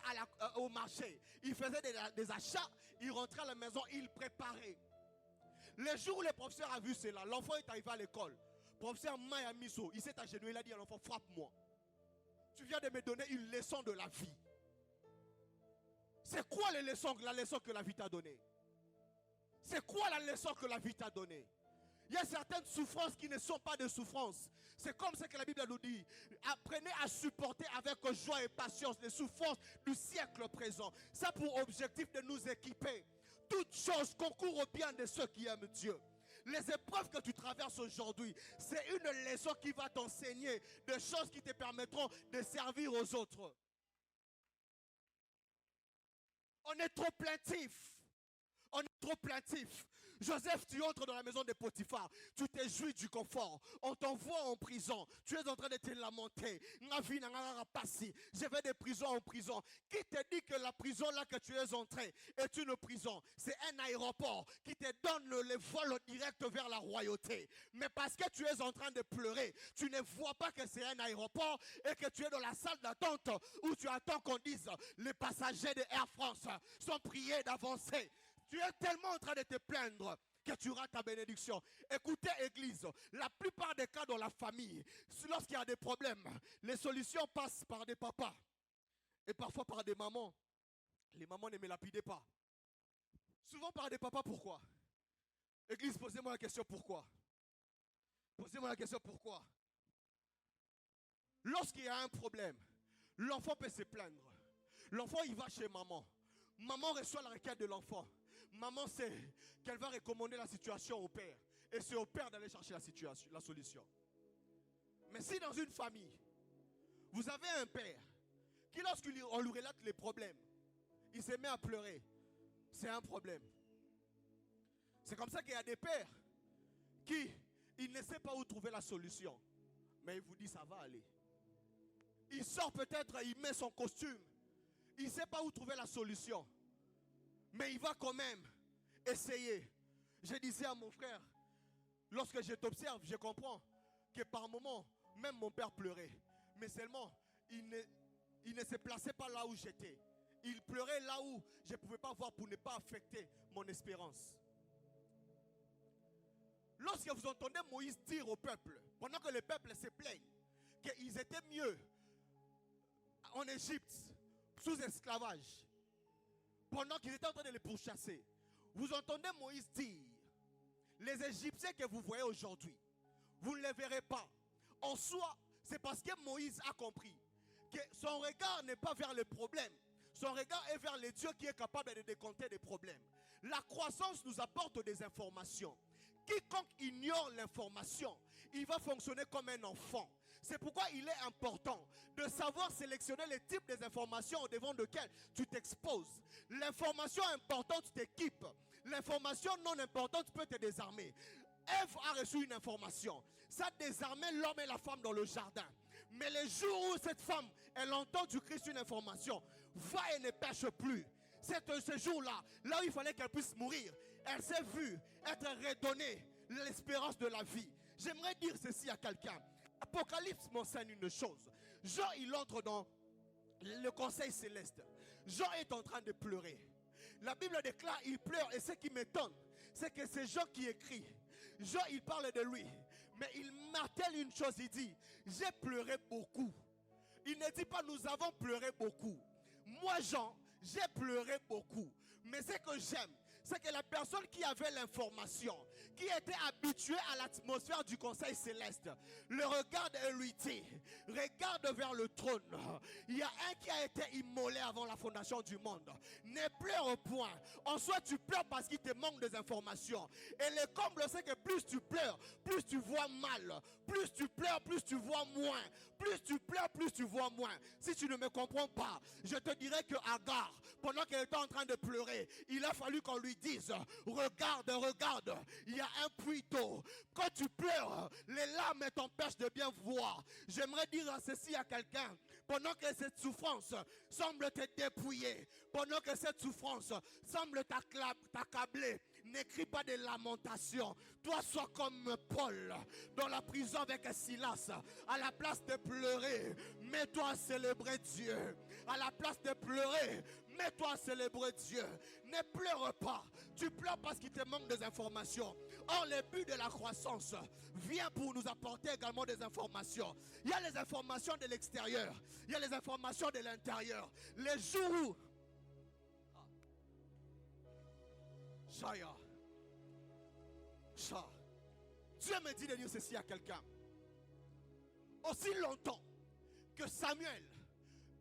au marché. Il faisait des achats. Il rentrait à la maison. Il préparait. Le jour où le professeur a vu cela, l'enfant est arrivé à l'école. Professeur Maya Miso, il s'est agenouillé, il a dit à l'enfant, frappe-moi. Tu viens de me donner une leçon de la vie. C'est quoi la leçon que la vie t'a donnée? C'est quoi la leçon que la vie t'a donnée? Il y a certaines souffrances qui ne sont pas de souffrances. C'est comme ce que la Bible nous dit. Apprenez à supporter avec joie et patience les souffrances du siècle présent. Ça pour objectif de nous équiper. Toute chose concourt au bien de ceux qui aiment Dieu. Les épreuves que tu traverses aujourd'hui, c'est une leçon qui va t'enseigner des choses qui te permettront de servir aux autres. On est trop plaintif. On est trop plaintif. Joseph, tu entres dans la maison de Potiphar, tu t'es joui du confort, on t'envoie en prison, tu es en train de te lamenter. Je vais de prison en prison. Qui te dit que la prison là que tu es entré est une prison? C'est un aéroport qui te donne le vol direct vers la royauté. Mais parce que tu es en train de pleurer, tu ne vois pas que c'est un aéroport et que tu es dans la salle d'attente où tu attends qu'on dise les passagers de Air France sont priés d'avancer. Tu es tellement en train de te plaindre que tu rates ta bénédiction. Écoutez, Église, la plupart des cas dans la famille, lorsqu'il y a des problèmes, les solutions passent par des papas et parfois par des mamans. Les mamans ne me lapidez pas. Souvent par des papas, pourquoi? Église, posez-moi la question pourquoi. Posez-moi la question pourquoi. Lorsqu'il y a un problème, l'enfant peut se plaindre. L'enfant, il va chez maman. Maman reçoit la requête de l'enfant. Maman sait qu'elle va recommander la situation au père. Et c'est au père d'aller chercher la solution. Mais si dans une famille, vous avez un père qui lorsqu'on lui relate les problèmes, il se met à pleurer, c'est un problème. C'est comme ça qu'il y a des pères qui, ils ne savent pas où trouver la solution. Mais il vous dit ça va aller. Il sort peut-être, il met son costume. Il ne sait pas où trouver la solution. Mais il va quand même essayer. Je disais à mon frère, lorsque je t'observe, je comprends que par moments, même mon père pleurait. Mais seulement, il ne se plaçait pas là où j'étais. Il pleurait là où je ne pouvais pas voir pour ne pas affecter mon espérance. Lorsque vous entendez Moïse dire au peuple, pendant que le peuple se plaigne, qu'ils étaient mieux en Égypte, sous esclavage, pendant qu'ils étaient en train de les pourchasser, vous entendez Moïse dire, les Égyptiens que vous voyez aujourd'hui, vous ne les verrez pas. En soi, c'est parce que Moïse a compris que son regard n'est pas vers le problème. Son regard est vers le Dieu qui est capable de décompter des problèmes. La croissance nous apporte des informations. Quiconque ignore l'information, il va fonctionner comme un enfant. C'est pourquoi il est important de savoir sélectionner les types des informations au devant desquelles tu t'exposes. L'information importante t'équipe. L'information non importante peut te désarmer. Ève a reçu une information. Ça désarmait l'homme et la femme dans le jardin. Mais le jour où cette femme, elle entend du Christ une information, va et ne pêche plus. C'est ce jour-là, là où il fallait qu'elle puisse mourir, elle s'est vue être redonnée l'espérance de la vie. J'aimerais dire ceci à quelqu'un. Apocalypse m'enseigne une chose. Jean, il entre dans le conseil céleste. Jean est en train de pleurer. La Bible déclare, il pleure. Et ce qui m'étonne, c'est que c'est Jean qui écrit. Jean, il parle de lui. Mais il martèle une chose, il dit, j'ai pleuré beaucoup. Il ne dit pas, nous avons pleuré beaucoup. Moi, Jean, j'ai pleuré beaucoup. Mais ce que j'aime, c'est que la personne qui avait l'information, qui était habituée à l'atmosphère du conseil céleste, le regarde et lui dit, regarde vers le trône. Il y a un qui a été immolé avant la fondation du monde. Ne pleure point. En soi, tu pleures parce qu'il te manque des informations. Et le comble, c'est que plus tu pleures, plus tu vois mal. Plus tu pleures, plus tu vois moins. Plus tu pleures, plus tu vois moins. Si tu ne me comprends pas, je te dirais que Agar, pendant qu'elle était en train de pleurer, il a fallu qu'on lui dise, regarde, regarde, il y a un puits d'eau. Quand tu pleures, les larmes t'empêchent de bien voir. J'aimerais dire ceci à quelqu'un. Pendant que cette souffrance semble te dépouiller, pendant que cette souffrance semble t'accabler, n'écris pas de lamentations. Toi, sois comme Paul dans la prison avec Silas. À la place de pleurer, mets-toi à célébrer Dieu. À la place de pleurer, mets-toi à célébrer Dieu. Ne pleure pas. Tu pleures parce qu'il te manque des informations. Or, le but de la croissance vient pour nous apporter également des informations. Il y a les informations de l'extérieur. Il y a les informations de l'intérieur. Les jours où Dieu me dit de dire ceci à quelqu'un. Aussi longtemps que Samuel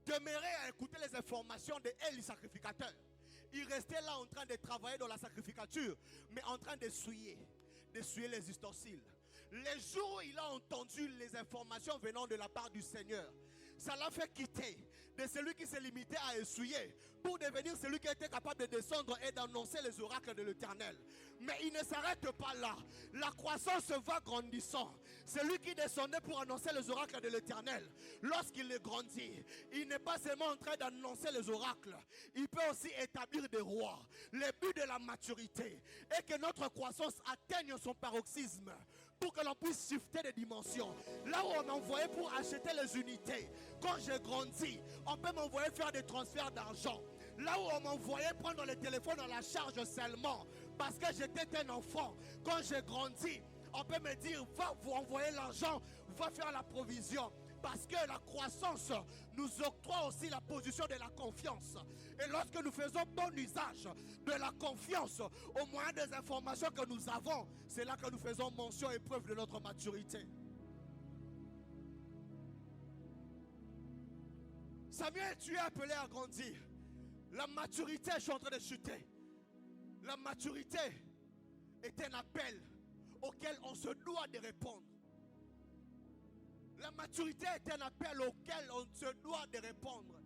demeurait à écouter les informations de Élie sacrificateur, il restait là en train de travailler dans la sacrificature, mais en train d'essuyer les ustensiles. Les jours où il a entendu les informations venant de la part du Seigneur, Ça l'a fait quitter de celui qui s'est limité à essuyer pour devenir celui qui était capable de descendre et d'annoncer les oracles de l'Éternel. Mais il ne s'arrête pas là. La croissance va grandissant. Celui qui descendait pour annoncer les oracles de l'Éternel, lorsqu'il est grandi, il n'est pas seulement en train d'annoncer les oracles, il peut aussi établir des rois. Le but de la maturité est que notre croissance atteigne son paroxysme, pour que l'on puisse shifter des dimensions. Là où on m'envoyait pour acheter les unités, quand j'ai grandi, on peut m'envoyer faire des transferts d'argent. Là où on m'envoyait prendre le téléphone à la charge seulement, parce que j'étais un enfant, quand j'ai grandi, on peut me dire, va vous envoyer l'argent, va faire la provision. Parce que la croissance nous octroie aussi la position de la confiance. Et lorsque nous faisons bon usage de la confiance au moyen des informations que nous avons, c'est là que nous faisons mention et preuve de notre maturité. Samuel, tu es appelé à grandir. La maturité, je suis en train de chuter. La maturité est un appel auquel on se doit de répondre. La maturité est un appel auquel on se doit de répondre.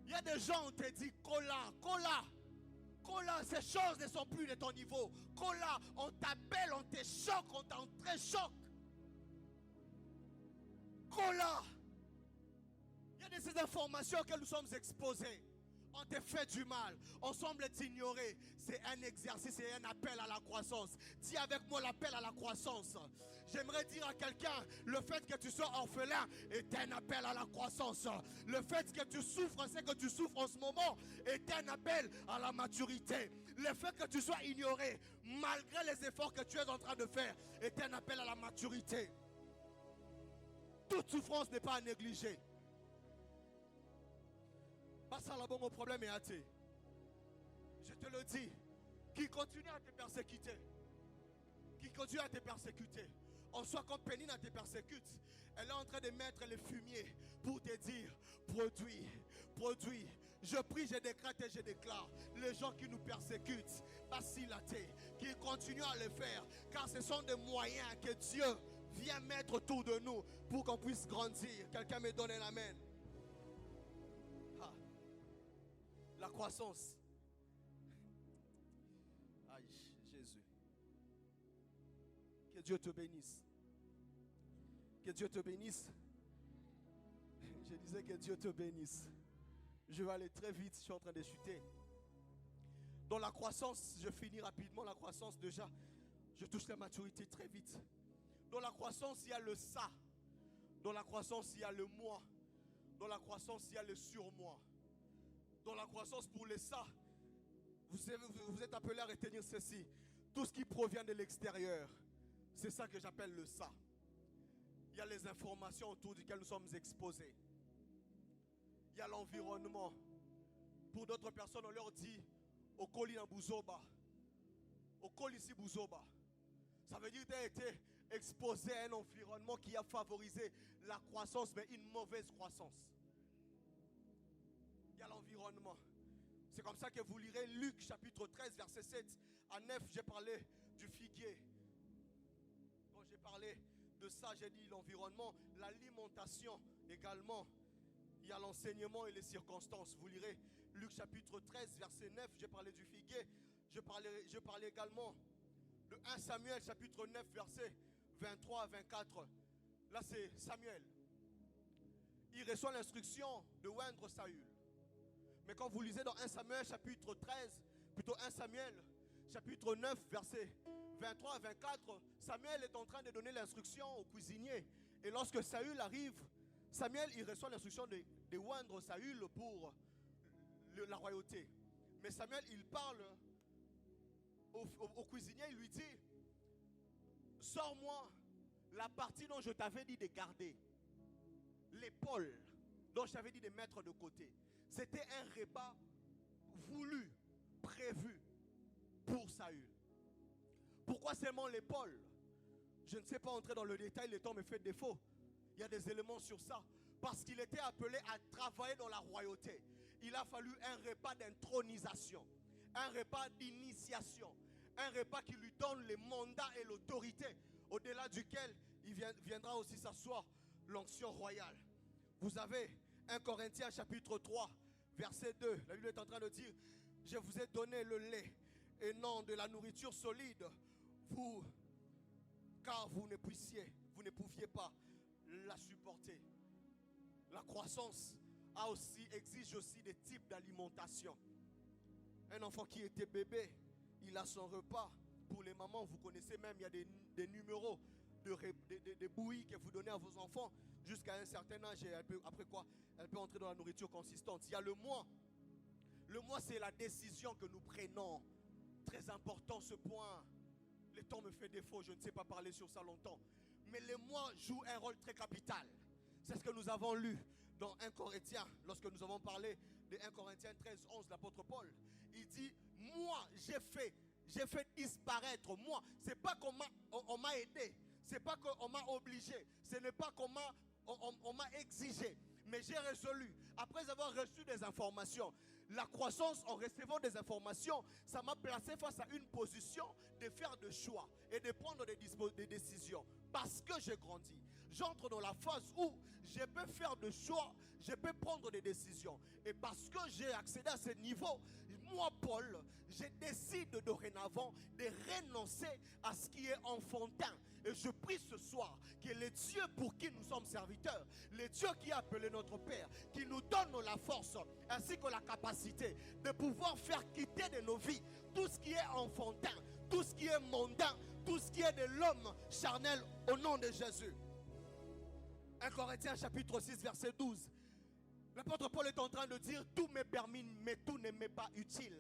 Il y a des gens, on te dit, Kola, ces choses ne sont plus de ton niveau. Kola, on t'appelle, on te choque, on t'entrechoque. Kola. Il y a de ces informations que nous sommes exposés. On te fait du mal, on semble t'ignorer. C'est un exercice et un appel à la croissance. Dis avec moi l'appel à la croissance. J'aimerais dire à quelqu'un, le fait que tu sois orphelin est un appel à la croissance. Le fait que tu souffres, c'est que tu souffres en ce moment, est un appel à la maturité. Le fait que tu sois ignoré, malgré les efforts que tu es en train de faire, est un appel à la maturité. Toute souffrance n'est pas à négliger. Pas ça là-bas, mon problème est athée. Je te le dis, qui continue à te persécuter, en soit comme Pénine te persécute, elle est en train de mettre les fumiers pour te dire, produis. Je prie, je décrète et je déclare, les gens qui nous persécutent, Basilaté, qui continuent à le faire, car ce sont des moyens que Dieu vient mettre autour de nous pour qu'on puisse grandir. Quelqu'un me donne un amen. La croissance. Aïe, Jésus. Que Dieu te bénisse. Que Dieu te bénisse. Je disais que Dieu te bénisse. Je vais aller très vite, je suis en train de chuter. Dans la croissance, je finis rapidement la croissance déjà. Je touche la maturité très vite. Dans la croissance, il y a le ça. Dans la croissance, il y a le moi. Dans la croissance, il y a le surmoi. Dans la croissance, pour les ça, vous êtes appelé à retenir ceci. Tout ce qui provient de l'extérieur, c'est ça que j'appelle le ça. Il y a les informations autour duquel nous sommes exposés. Il y a l'environnement. Pour d'autres personnes, on leur dit Okoli Bouzoba. Okoli si Bouzoba. Ça veut dire que tu as été exposé à un environnement qui a favorisé la croissance, mais une mauvaise croissance. Il y a l'environnement. C'est comme ça que vous lirez Luc chapitre 13 verset 7 à 9. J'ai parlé du figuier. Quand j'ai parlé de ça, j'ai dit l'environnement, l'alimentation également. Il y a l'enseignement et les circonstances. Vous lirez Luc chapitre 13 verset 9. J'ai parlé du figuier. Je parlais également de 1 Samuel chapitre 9 verset 23 à 24. Là c'est Samuel. Il reçoit l'instruction de oindre Saül. Mais quand vous lisez dans 1 Samuel chapitre 13, plutôt 1 Samuel chapitre 9 verset 23 à 24, Samuel est en train de donner l'instruction au cuisinier. Et lorsque Saül arrive, Samuel il reçoit l'instruction de oindre Saül pour la royauté. Mais Samuel il parle au cuisinier, il lui dit, sors-moi la partie dont je t'avais dit de garder, l'épaule dont je t'avais dit de mettre de côté. C'était un repas voulu, prévu pour Saül. Pourquoi seulement l'épaule? Je ne sais pas entrer dans le détail, le temps me fait défaut. Il y a des éléments sur ça. Parce qu'il était appelé à travailler dans la royauté. Il a fallu un repas d'intronisation, un repas d'initiation, un repas qui lui donne les mandats et l'autorité, au-delà duquel il viendra aussi s'asseoir l'onction royale. Vous avez 1 Corinthiens chapitre 3, verset 2. La Bible est en train de dire, je vous ai donné le lait et non de la nourriture solide, car vous ne pouviez pas la supporter. La croissance exige aussi des types d'alimentation. Un enfant qui était bébé, il a son repas. Pour les mamans, vous connaissez même, il y a des numéros de bouillies que vous donnez à vos enfants jusqu'à un certain âge. Et après quoi, elle peut entrer dans la nourriture consistante. Il y a le mois. Le mois, c'est la décision que nous prenons. Très important ce point. Le temps me fait défaut, je ne sais pas parler sur ça longtemps. Mais le mois joue un rôle très capital. C'est ce que nous avons lu dans 1 Corinthiens, lorsque nous avons parlé de 1 Corinthiens 13, 11, l'apôtre Paul. Il dit, moi, j'ai fait disparaître. Moi, c'est pas qu'on m'a aidé. C'est pas qu'on m'a obligé. Ce n'est pas qu'on m'a exigé. Mais j'ai résolu, après avoir reçu des informations, la croissance en recevant des informations, ça m'a placé face à une position de faire des choix et de prendre des décisions. Parce que j'ai grandi, j'entre dans la phase où je peux faire des choix, je peux prendre des décisions. Et parce que j'ai accédé à ce niveau, moi, Paul, je décide dorénavant de renoncer à ce qui est enfantin. Et je prie ce soir que le Dieu pour qui nous sommes serviteurs, le Dieu qui a appelé notre Père, qui nous donne la force ainsi que la capacité de pouvoir faire quitter de nos vies tout ce qui est enfantin, tout ce qui est mondain, tout ce qui est de l'homme charnel au nom de Jésus. 1 Corinthiens chapitre 6 verset 12. L'apôtre Paul est en train de dire, tout m'est permis mais tout ne m'est pas utile.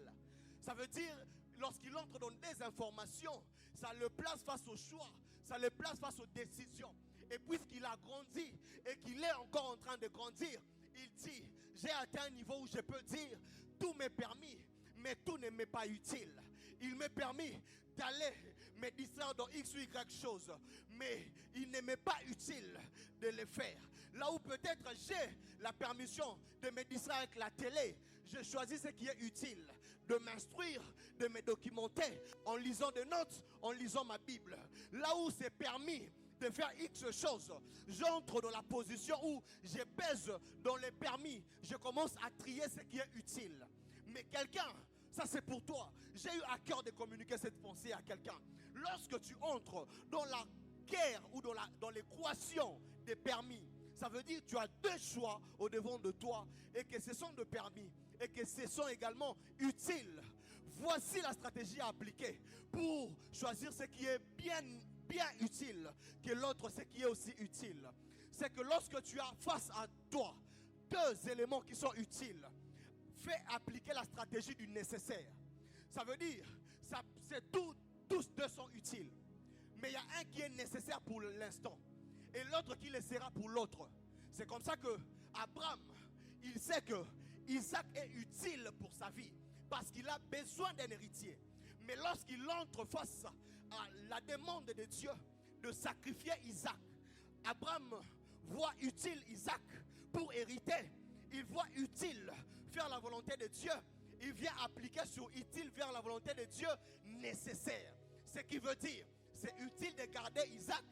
Ça veut dire, lorsqu'il entre dans des informations, ça le place face au choix, ça le place face aux décisions. Et puisqu'il a grandi et qu'il est encore en train de grandir, il dit, j'ai atteint un niveau où je peux dire, tout m'est permis, mais tout ne m'est pas utile. Il m'est permis d'aller me distraire dans X ou Y chose, mais il ne m'est pas utile de le faire. Là où peut-être j'ai la permission de me distraire avec la télé, je choisis ce qui est utile, de m'instruire, de me documenter, en lisant des notes, en lisant ma Bible. Là où c'est permis de faire X choses, j'entre dans la position où je pèse dans les permis, je commence à trier ce qui est utile. Mais quelqu'un, ça c'est pour toi, j'ai eu à cœur de communiquer cette pensée à quelqu'un. Lorsque tu entres dans la guerre ou dans l'équation des permis, ça veut dire que tu as deux choix au devant de toi et que ce sont des permis et que ce sont également utiles. Voici la stratégie à appliquer pour choisir ce qui est bien utile que l'autre, ce qui est aussi utile. C'est que lorsque tu as face à toi deux éléments qui sont utiles, fais appliquer la stratégie du nécessaire. Ça veut dire, tous deux sont utiles. Mais il y a un qui est nécessaire pour l'instant et l'autre qui le sera pour l'autre. C'est comme ça que Abraham, il sait que Isaac est utile pour sa vie parce qu'il a besoin d'un héritier. Mais lorsqu'il entre face à la demande de Dieu de sacrifier Isaac, Abraham voit utile Isaac pour hériter. Il voit utile faire la volonté de Dieu. Il vient appliquer sur utile vers la volonté de Dieu nécessaire. Ce qui veut dire, c'est utile de garder Isaac,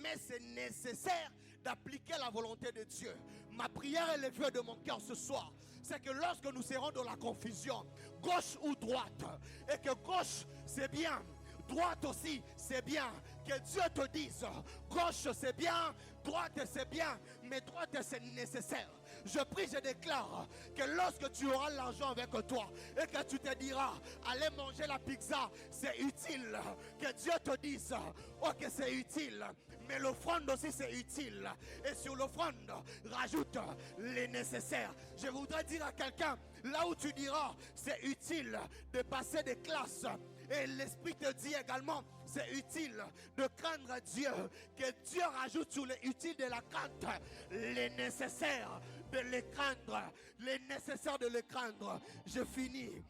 mais c'est nécessaire d'appliquer la volonté de Dieu. Ma prière et le vœu de mon cœur ce soir, c'est que lorsque nous serons dans la confusion, gauche ou droite, et que gauche c'est bien, droite aussi c'est bien, que Dieu te dise, gauche c'est bien, droite c'est bien, mais droite c'est nécessaire. Je prie, je déclare que lorsque tu auras l'argent avec toi et que tu te diras, allez manger la pizza, c'est utile. Que Dieu te dise, ok c'est utile, mais l'offrande aussi c'est utile. Et sur l'offrande, rajoute les nécessaires. Je voudrais dire à quelqu'un, là où tu diras, c'est utile de passer des classes. Et l'Esprit te dit également, c'est utile de craindre Dieu. Que Dieu rajoute sur les utiles de la crainte les nécessaires de les craindre. Les nécessaires de les craindre. Je finis.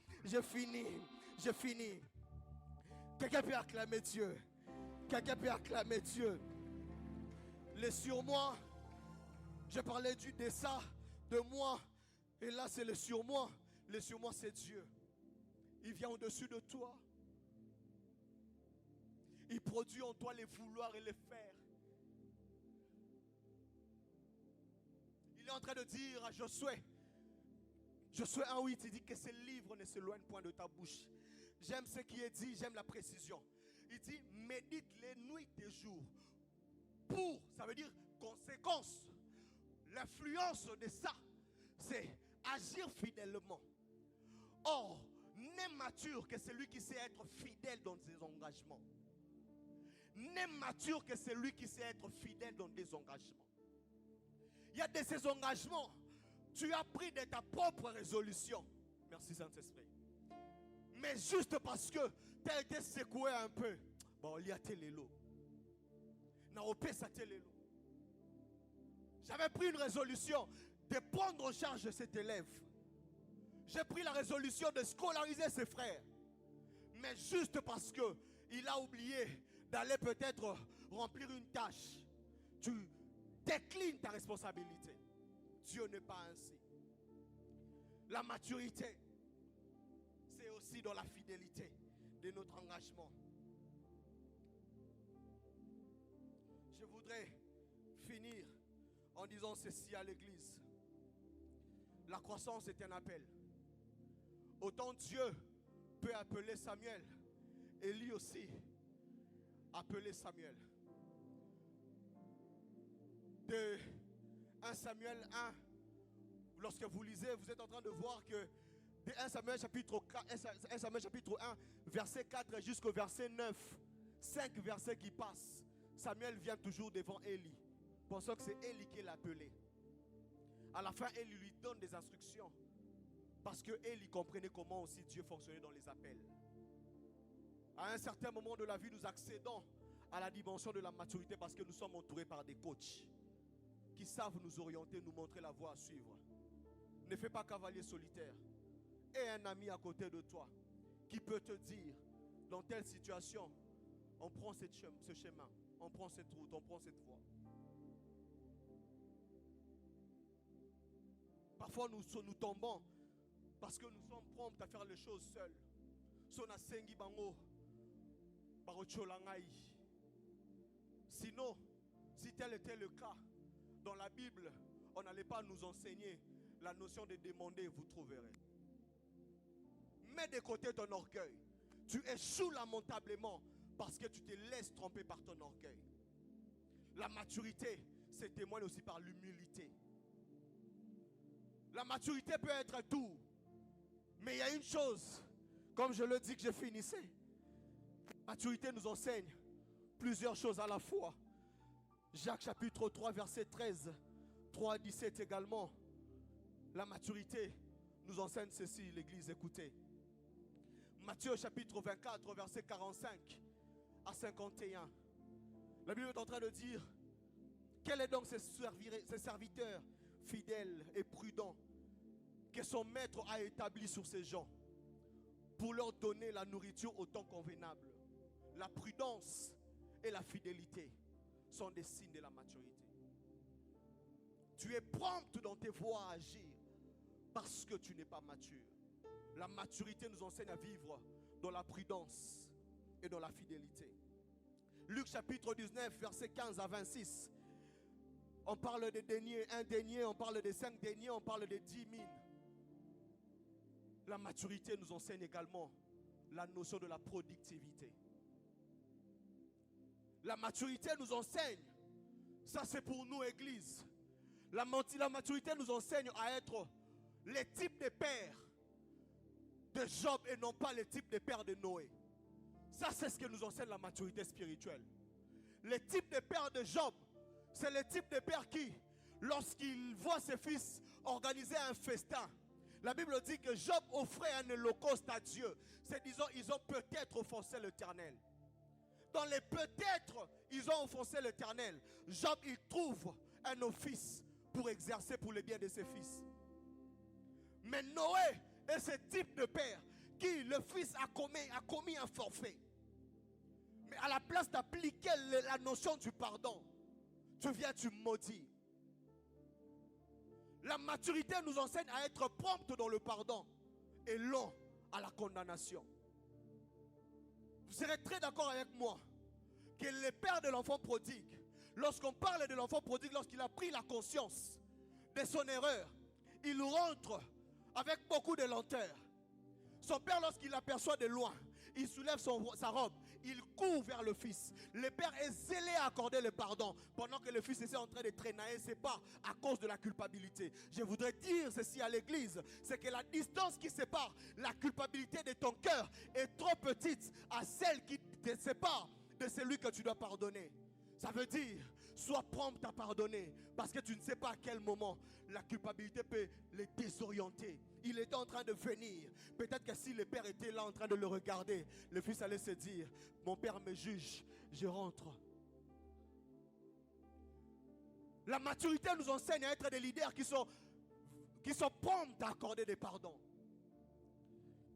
Quelqu'un peut acclamer Dieu. Quelqu'un peut acclamer Dieu. Le surmoi, je parlais du dessin de moi. Et là c'est le surmoi. Le surmoi c'est Dieu. Il vient au-dessus de toi. Il produit en toi les vouloirs et les faire. Il est en train de dire à Josué, Josué 1:8, il dit que ces livres ne s'éloignent point de ta bouche. J'aime ce qui est dit, j'aime la précision. Il dit, médite les nuits et jours. Pour, ça veut dire conséquence. L'influence de ça, c'est agir fidèlement. Or, n'est mature que celui qui sait être fidèle dans ses engagements. N'est mature que celui qui sait être fidèle dans des engagements. Il y a de ces engagements, tu as pris de ta propre résolution. Merci Saint-Esprit. Mais juste parce que tu as été secoué un peu, bon, il y a télélo. J'avais pris une résolution de prendre en charge cet élève. J'ai pris la résolution de scolariser ses frères. Mais juste parce qu'il a oublié d'aller peut-être remplir une tâche, tu déclines ta responsabilité. Dieu n'est pas ainsi. La maturité, c'est aussi dans la fidélité de notre engagement. Je voudrais finir en disant ceci à l'église. La croissance est un appel. Autant Dieu peut appeler Samuel, Élie aussi appeler Samuel. De 1 Samuel 1, lorsque vous lisez, vous êtes en train de voir que de 1 Samuel chapitre 1, verset 4 jusqu'au verset 9, 5 versets qui passent, Samuel vient toujours devant Élie, pensant que c'est Élie qui l'a appelé. À la fin, Élie lui donne des instructions, parce que Élie comprenait comment aussi Dieu fonctionnait dans les appels. À un certain moment de la vie, nous accédons à la dimension de la maturité parce que nous sommes entourés par des coachs qui savent nous orienter, nous montrer la voie à suivre. Ne fais pas cavalier solitaire. Aie un ami à côté de toi qui peut te dire, dans telle situation, on prend ce chemin, on prend cette route, on prend cette voie. Parfois nous tombons parce que nous sommes prompts à faire les choses seuls. Sinon, si tel était le cas, dans la Bible, on n'allait pas nous enseigner la notion de demander, vous trouverez. Mets de côté ton orgueil. Tu échoues lamentablement parce que tu te laisses tromper par ton orgueil. La maturité se témoigne aussi par l'humilité. La maturité peut être tout, mais il y a une chose, comme je le dis que je finissais. La maturité nous enseigne plusieurs choses à la fois. Jacques chapitre 3 verset 13, 3 à 17 également. La maturité nous enseigne ceci, l'église, écoutez. Matthieu chapitre 24 verset 45 à 51. La Bible est en train de dire, quel est donc ces serviteurs fidèles et prudents que son maître a établi sur ces gens pour leur donner la nourriture au temps convenable. La prudence et la fidélité sont des signes de la maturité. Tu es prompt dans tes voies à agir parce que tu n'es pas mature. La maturité nous enseigne à vivre dans la prudence et dans la fidélité. Luc chapitre 19 verset 15 à 26. On parle de deniers, un denier, on parle de 5 deniers, on parle de 10 000. La maturité nous enseigne également la notion de la productivité. La maturité nous enseigne, ça c'est pour nous église, la maturité nous enseigne à être les types de pères de Job et non pas les types de pères de Noé. Ça c'est ce que nous enseigne la maturité spirituelle. Les types de pères de Job, c'est le type de père qui, lorsqu'il voit ses fils organiser un festin, la Bible dit que Job offrait un holocauste à Dieu. C'est disant, ils ont peut-être offensé l'Éternel. Dans les peut-être, ils ont offensé l'Éternel. Job, il trouve un office pour exercer pour le bien de ses fils. Mais Noé est ce type de père qui, le fils a commis un forfait. Mais à la place d'appliquer la notion du pardon, tu viens, tu maudis. La maturité nous enseigne à être prompte dans le pardon et lent à la condamnation. Vous serez très d'accord avec moi que le père de l'enfant prodigue, lorsqu'on parle de l'enfant prodigue, lorsqu'il a pris la conscience de son erreur, il rentre avec beaucoup de lenteur. Son père, lorsqu'il l'aperçoit de loin, il soulève sa robe, il court vers le fils. Le père est zélé à accorder le pardon, pendant que le fils est en train de traîner ses pas à cause de la culpabilité. Je voudrais dire ceci à l'église, c'est que la distance qui sépare la culpabilité de ton cœur est trop petite à celle qui te sépare de celui que tu dois pardonner. Ça veut dire, sois prompt à pardonner, parce que tu ne sais pas à quel moment la culpabilité peut les désorienter. Il était en train de venir. Peut-être que si le père était là en train de le regarder, le fils allait se dire, mon père me juge, je rentre. La maturité nous enseigne à être des leaders qui sont prompts à accorder des pardons.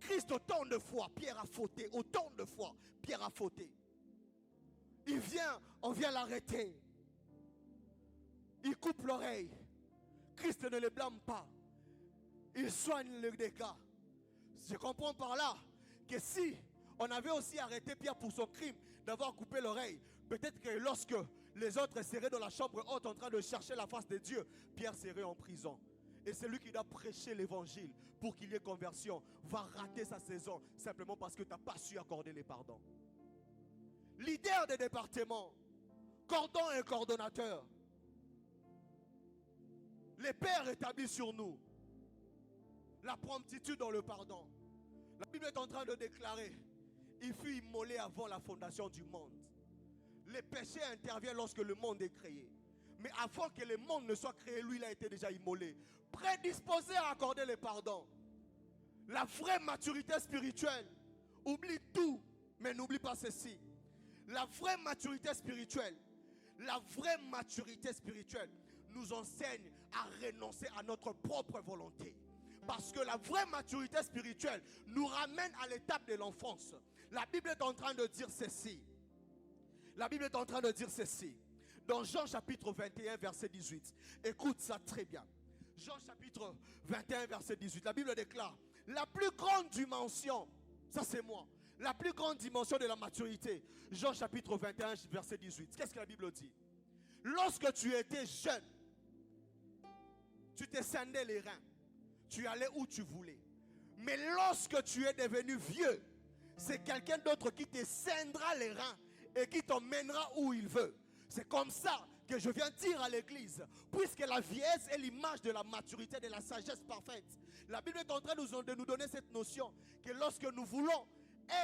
Christ, autant de fois, Pierre a fauté. Autant de fois, Pierre a fauté. Il vient, on vient l'arrêter. Il coupe l'oreille. Christ ne le blâme pas. Il soigne le dégât. Je comprends par là que si on avait aussi arrêté Pierre pour son crime d'avoir coupé l'oreille, peut-être que lorsque les autres seraient dans la chambre haute en train de chercher la face de Dieu, Pierre serait en prison. Et celui qui doit prêcher l'évangile pour qu'il y ait conversion va rater sa saison simplement parce que tu n'as pas su accorder les pardons. Leader des départements, cordon et coordonnateur, les pères établis sur nous, la promptitude dans le pardon. La Bible est en train de déclarer, il fut immolé avant la fondation du monde. Les péchés interviennent lorsque le monde est créé. Mais avant que le monde ne soit créé, lui, il a été déjà immolé. Prédisposé à accorder les pardons. La vraie maturité spirituelle, oublie tout, mais n'oublie pas ceci. La vraie maturité spirituelle nous enseigne à renoncer à notre propre volonté. Parce que la vraie maturité spirituelle nous ramène à l'étape de l'enfance. La Bible est en train de dire ceci. Dans Jean chapitre 21 verset 18. Écoute ça très bien. Jean chapitre 21 verset 18. La Bible déclare, la plus grande dimension, ça c'est moi, la plus grande dimension de la maturité. Jean chapitre 21 verset 18. Qu'est-ce que la Bible dit? Lorsque tu étais jeune, tu te scindais les reins. Tu allais où tu voulais. Mais lorsque tu es devenu vieux, c'est quelqu'un d'autre qui te scindra les reins et qui t'emmènera où il veut. C'est comme ça que je viens dire à l'église, puisque la vieillesse est l'image de la maturité, de la sagesse parfaite. La Bible est en train de nous donner cette notion que lorsque nous voulons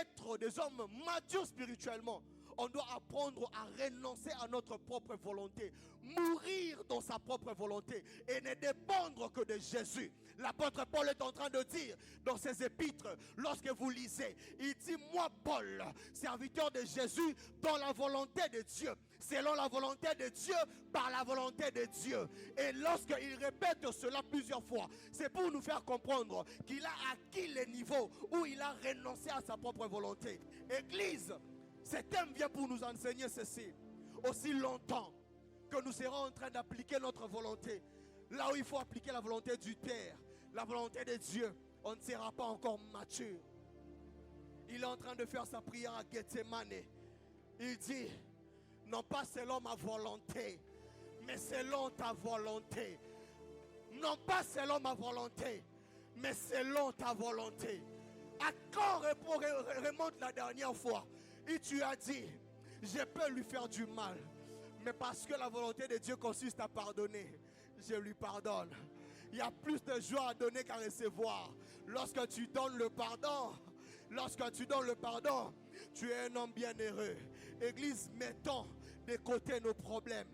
être des hommes matures spirituellement, on doit apprendre à renoncer à notre propre volonté, mourir dans sa propre volonté et ne dépendre que de Jésus. L'apôtre Paul est en train de dire dans ses épîtres, lorsque vous lisez, il dit, moi Paul, serviteur de Jésus, dans la volonté de Dieu, selon la volonté de Dieu, par la volonté de Dieu. Et lorsqu'il répète cela plusieurs fois, c'est pour nous faire comprendre qu'il a acquis le niveau où il a renoncé à sa propre volonté. Église, cet thème vient pour nous enseigner ceci. Aussi longtemps que nous serons en train d'appliquer notre volonté, là où il faut appliquer la volonté du Père, la volonté de Dieu, on ne sera pas encore mature. Il est en train de faire sa prière à Gethsemane. Il dit, non pas selon ma volonté, mais selon ta volonté. Non pas selon ma volonté, mais selon ta volonté. À quand remonte la dernière fois? Et tu as dit, je peux lui faire du mal, mais parce que la volonté de Dieu consiste à pardonner, je lui pardonne. Il y a plus de joie à donner qu'à recevoir. Lorsque tu donnes le pardon, tu es un homme bienheureux. Église, mettons de côté nos problèmes.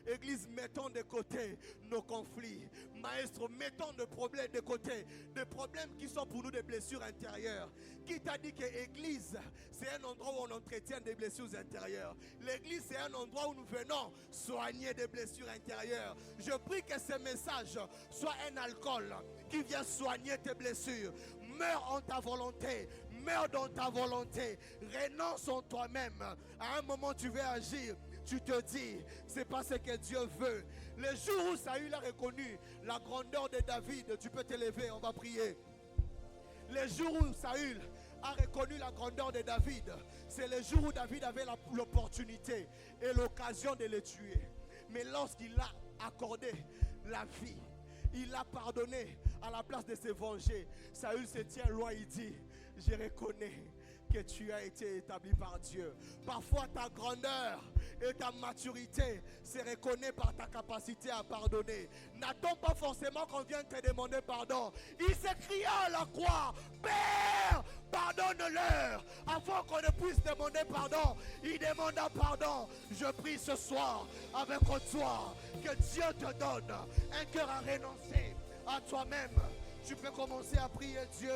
Église, mettons de côté nos conflits. Maestro, mettons de problèmes de côté. Des problèmes qui sont pour nous des blessures intérieures. Qui t'a dit que l'église, c'est un endroit où on entretient des blessures intérieures? L'église, c'est un endroit où nous venons soigner des blessures intérieures. Je prie que ce message soit un alcool qui vient soigner tes blessures. Meurs en ta volonté. Meurs dans ta volonté. Renonce en toi-même. À un moment, tu veux agir. Tu te dis, c'est pas ce que Dieu veut. Le jour où Saül a reconnu la grandeur de David, tu peux te lever, on va prier. Le jour où Saül a reconnu la grandeur de David, c'est le jour où David avait l'opportunité et l'occasion de le tuer. Mais lorsqu'il a accordé la vie il a pardonné à la place de se venger. Saül se tient loin, il dit, je reconnais que tu as été établi par Dieu. Parfois ta grandeur et ta maturité se reconnaît par ta capacité à pardonner. N'attends pas forcément qu'on vienne te demander pardon. Il s'écria à la croix, Père, pardonne-leur. Avant qu'on ne puisse demander pardon, il demanda pardon. Je prie ce soir avec toi que Dieu te donne un cœur à renoncer à toi-même. Tu peux commencer à prier Dieu.